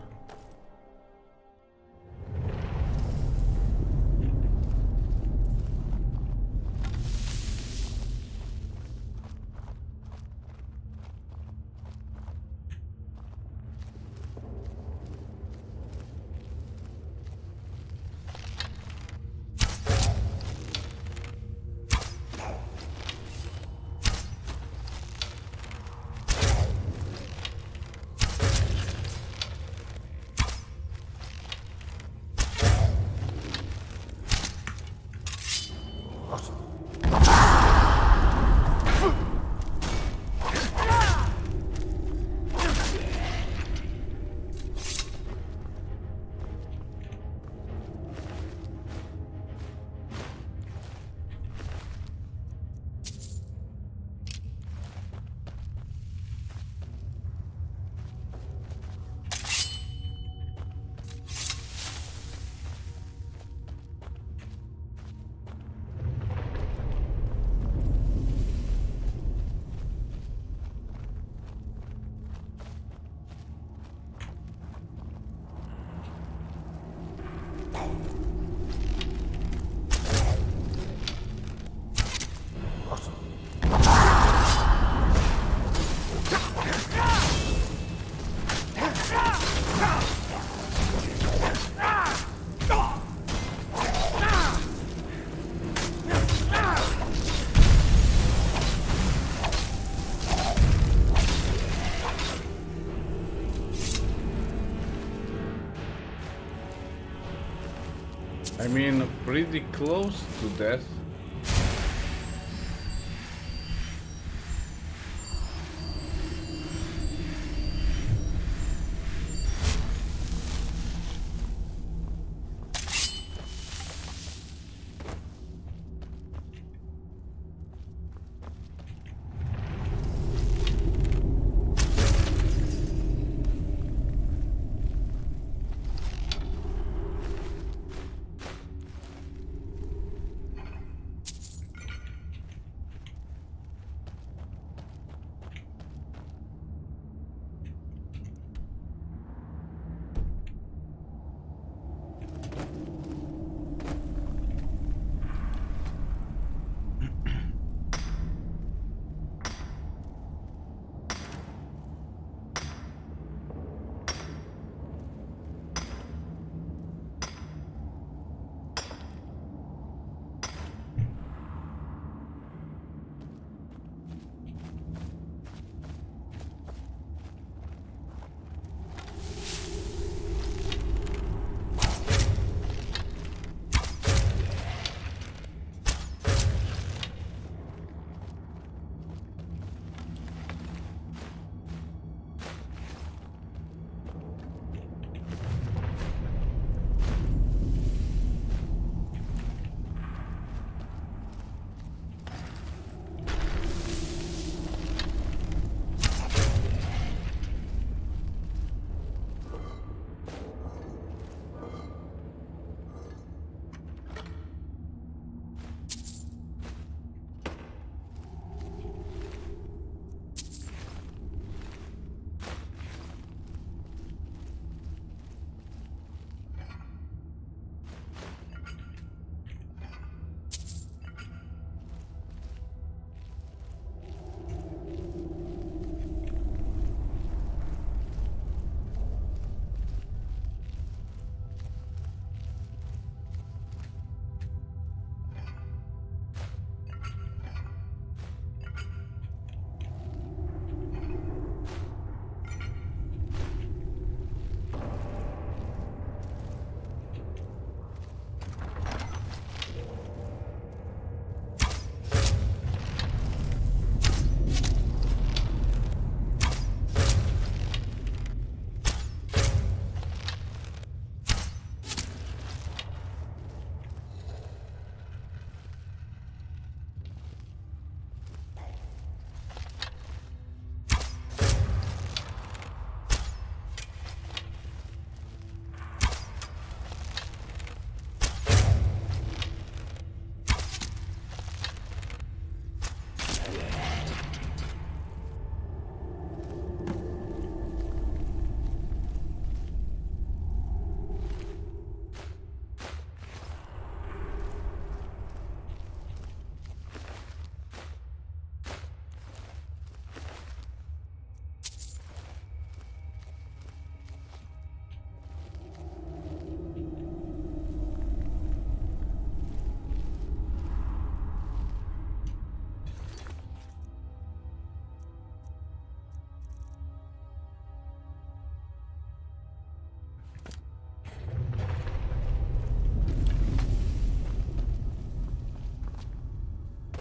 I mean, pretty close to death.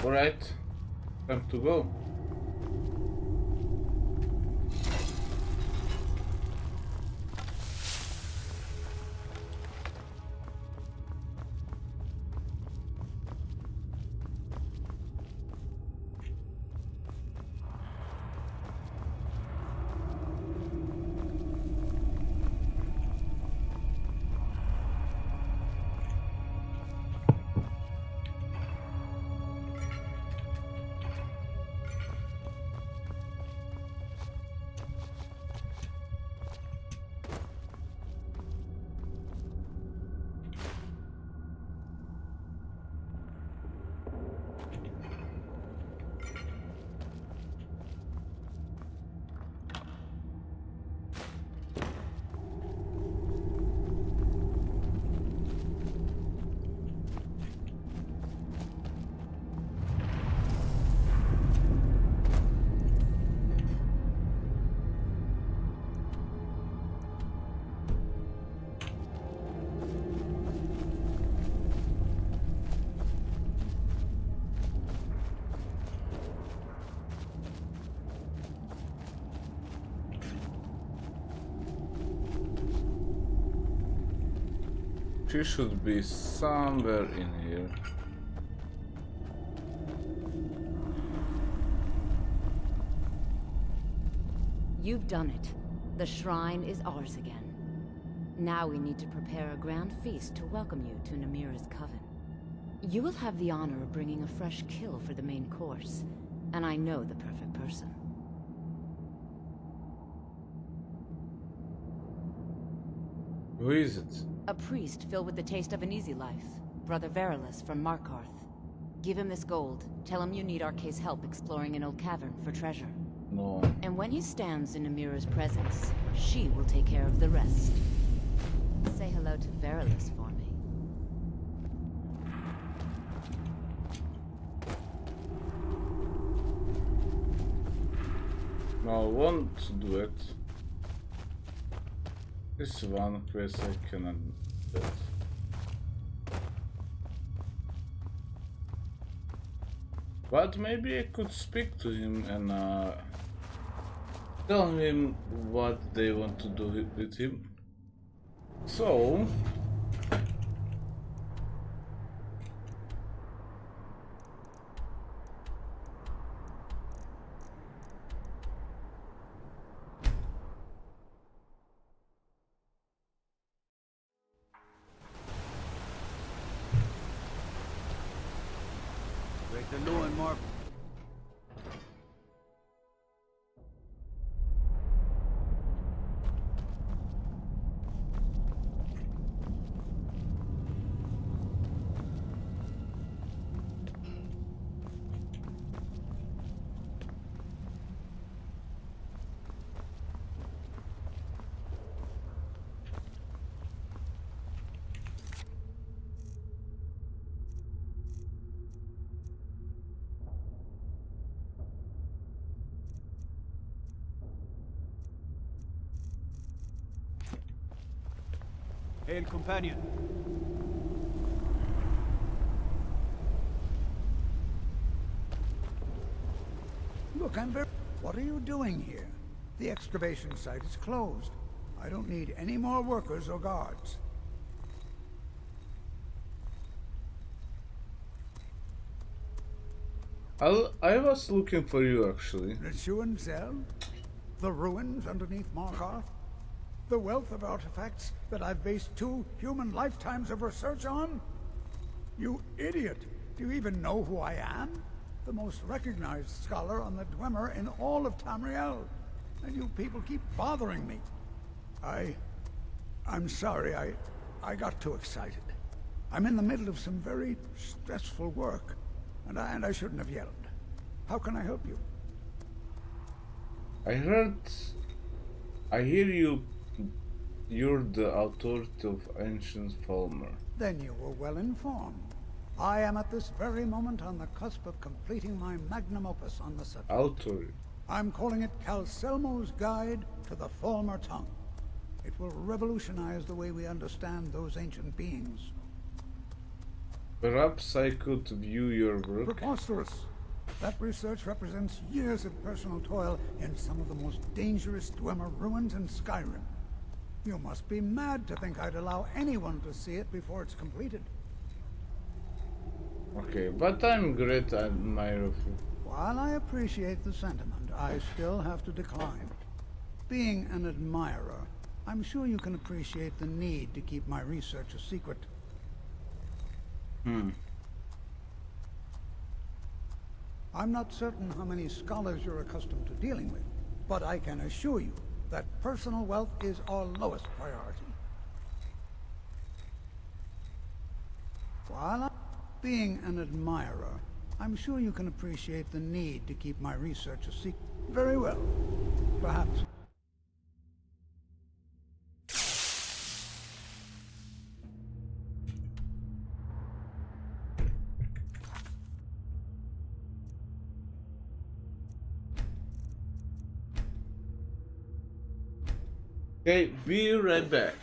Alright, time to go. She should be somewhere in here. You've done it. The shrine is ours again. Now we need to prepare a grand feast to welcome you to Namira's coven. You will have the honor of bringing a fresh kill for the main course, and I know the perfect person. Who is it? A priest filled with the taste of an easy life. Brother Verilus from Markarth. Give him this gold. Tell him you need Arcae's help exploring an old cavern for treasure. No. And when he stands in Namira's presence, she will take care of the rest. Say hello to Verilus for me. No, I won't do it. This one quest I cannot do it. But maybe I could speak to him and tell him what they want to do with him. So... Break the law and mark. Hail, companion. Look, what are you doing here? The excavation site is closed. I don't need any more workers or guards. I was looking for you, actually. The Schuenzell? The ruins underneath Markarth? The wealth of artifacts that I've based 2 human lifetimes of research on? You idiot! Do you even know who I am? The most recognized scholar on the Dwemer in all of Tamriel. And you people keep bothering me. I'm sorry, I got too excited. I'm in the middle of some very stressful work, and I shouldn't have yelled. How can I help you? I hear you're the authority of Ancient Falmer. Then you were well informed. I am at this very moment on the cusp of completing my magnum opus on the subject. Authority. I'm calling it Calselmo's Guide to the Falmer Tongue. It will revolutionize the way we understand those ancient beings. Perhaps I could view your work. Preposterous. That research represents years of personal toil in some of the most dangerous Dwemer ruins in Skyrim. You must be mad to think I'd allow anyone to see it before it's completed. Okay, but I'm great admirer of you. While I appreciate the sentiment, I still have to decline. Being an admirer, I'm sure you can appreciate the need to keep my research a secret. I'm not certain how many scholars you're accustomed to dealing with, but I can assure you that personal wealth is our lowest priority. While I'm being an admirer, I'm sure you can appreciate the need to keep my research a secret. Very well. Perhaps. Okay, be right back.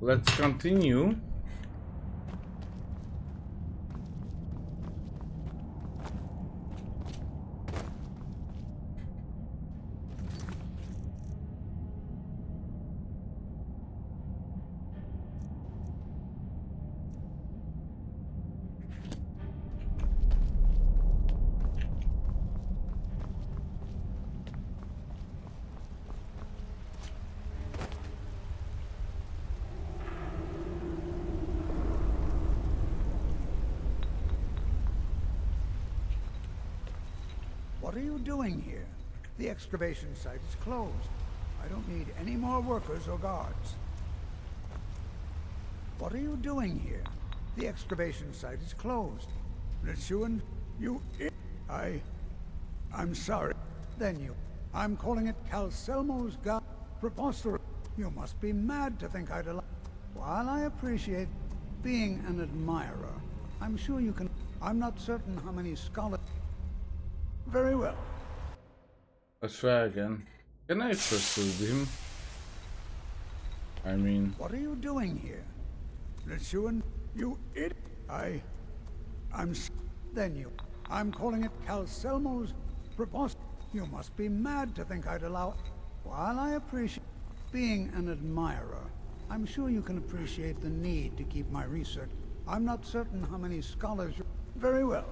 Let's continue. What are you doing here? The excavation site is closed. I don't need any more workers or guards. What are you doing here? The excavation site is closed. Litsuan, I'm sorry. Then you. I'm calling it Calselmo's God. Preposterous. You must be mad to think I'd allow... While I appreciate being an admirer, I'm sure you can... I'm not certain how many scholars... Very well. Let's try again. Can I persuade him? I mean... What are you doing here? Lechuan, you idiot. Then you... I'm calling it Calcelmo's propos... You must be mad to think I'd allow... While I appreciate being an admirer, I'm sure you can appreciate the need to keep my research. I'm not certain how many scholars... Very well.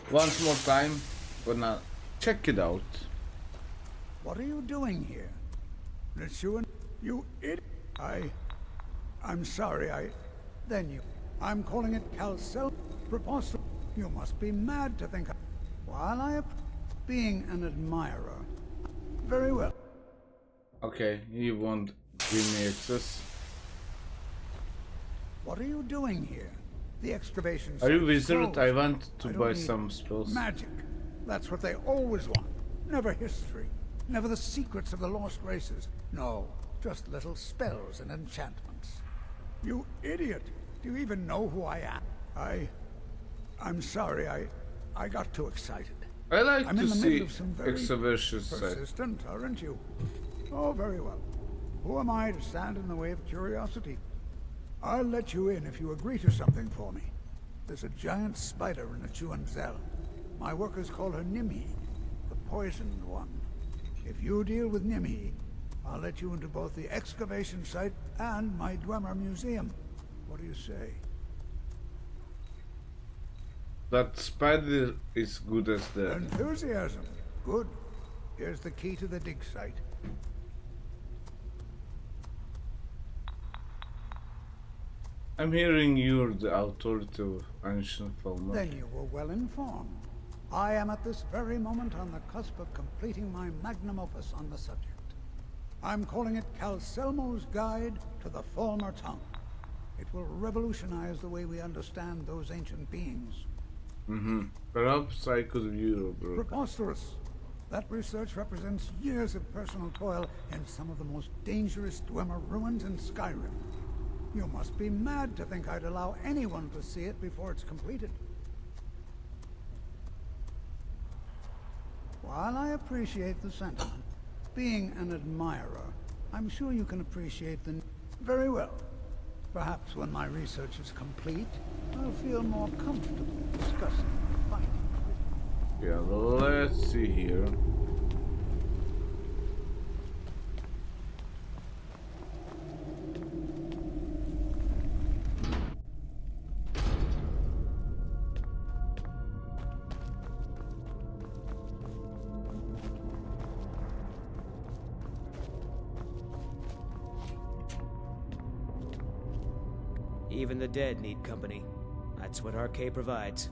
Once more time, gonna check it out. What are you doing here? Lechuan, you idiot. I'm sorry, Then you... I'm calling it Calcel... Proposal. You must be mad to think... While I... Being an admirer... Very well. Okay, he won't give me access. What are you doing here? The excavation... Are you wizard? closed. I want to I don't buy need some spells. Magic. That's what they always want. Never history. Never the secrets of the lost races. No, just little spells and enchantments. You idiot! Do you even know who I am? I'm sorry, I got too excited. I like I'm to in the see middle of some very excavation site. persistent, aren't you? Oh, very well. Who am I to stand in the way of curiosity? I'll let you in if you agree to something for me. There's a giant spider in a Chuanzel. My workers call her Nimhi, the poisoned one. If you deal with Nimhi, I'll let you into both the excavation site and my Dwemer museum. What do you say? That spider is good as dead. Enthusiasm. Good. Here's the key to the dig site. I'm hearing you're the authority of ancient Falmouth. Then you were well informed. I am at this very moment on the cusp of completing my magnum opus on the subject. I'm calling it Calcelmo's Guide to the Former Tongue. It will revolutionize the way we understand those ancient beings. Perhaps I could view it, bro. Preposterous. That research represents years of personal toil in some of the most dangerous Dwemer ruins in Skyrim. You must be mad to think I'd allow anyone to see it before it's completed. While I appreciate the sentiment, being an admirer, I'm sure you can appreciate the... Very well. Perhaps when my research is complete, I'll feel more comfortable discussing my findings. Yeah, let's see here. Even the dead need company. That's what RK provides.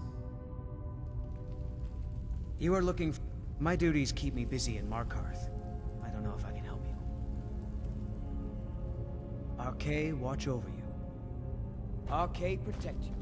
You are looking for... My duties keep me busy in Markarth. I don't know if I can help you. RK watch over you. RK protect you.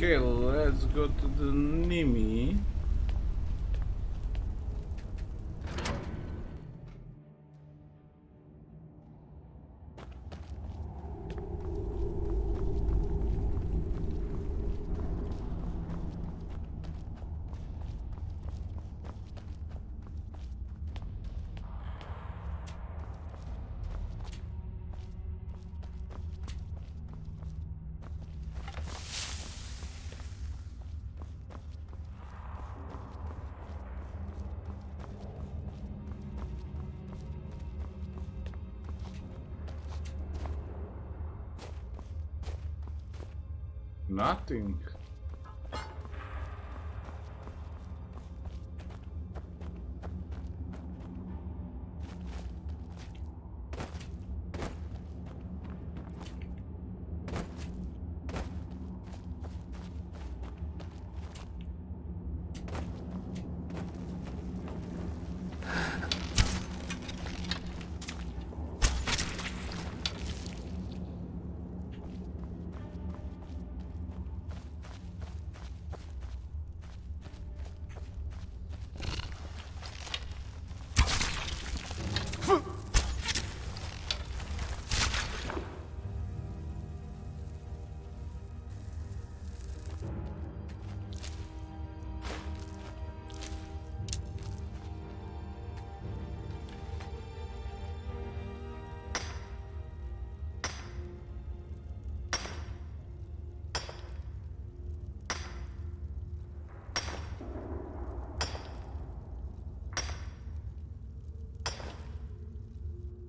Okay, let's go to the Nimi. Nothing.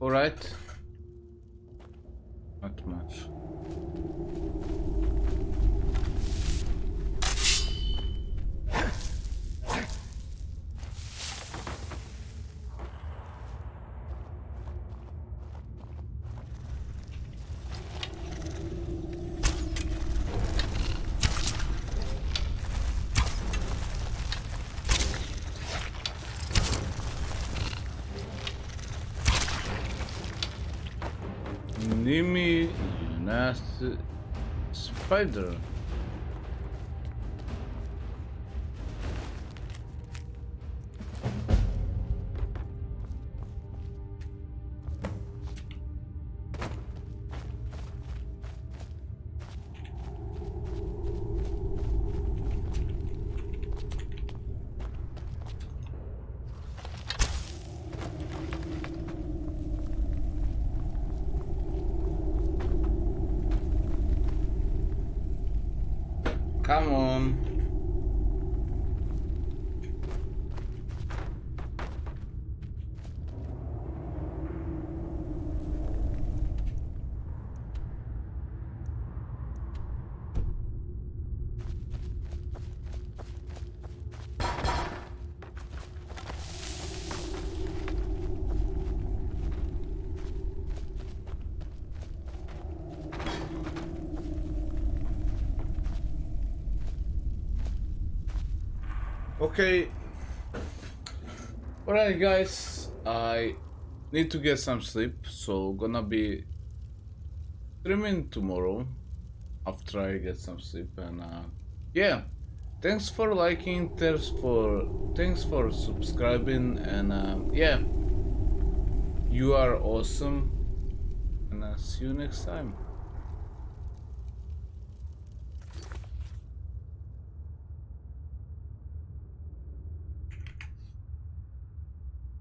All right. Not much. Nimi, you nasty spider. Come on. Okay. Alright guys, I need to get some sleep, so gonna be streaming tomorrow after I get some sleep. And yeah, thanks for liking, thanks for subscribing, and yeah, you are awesome, and see you next time.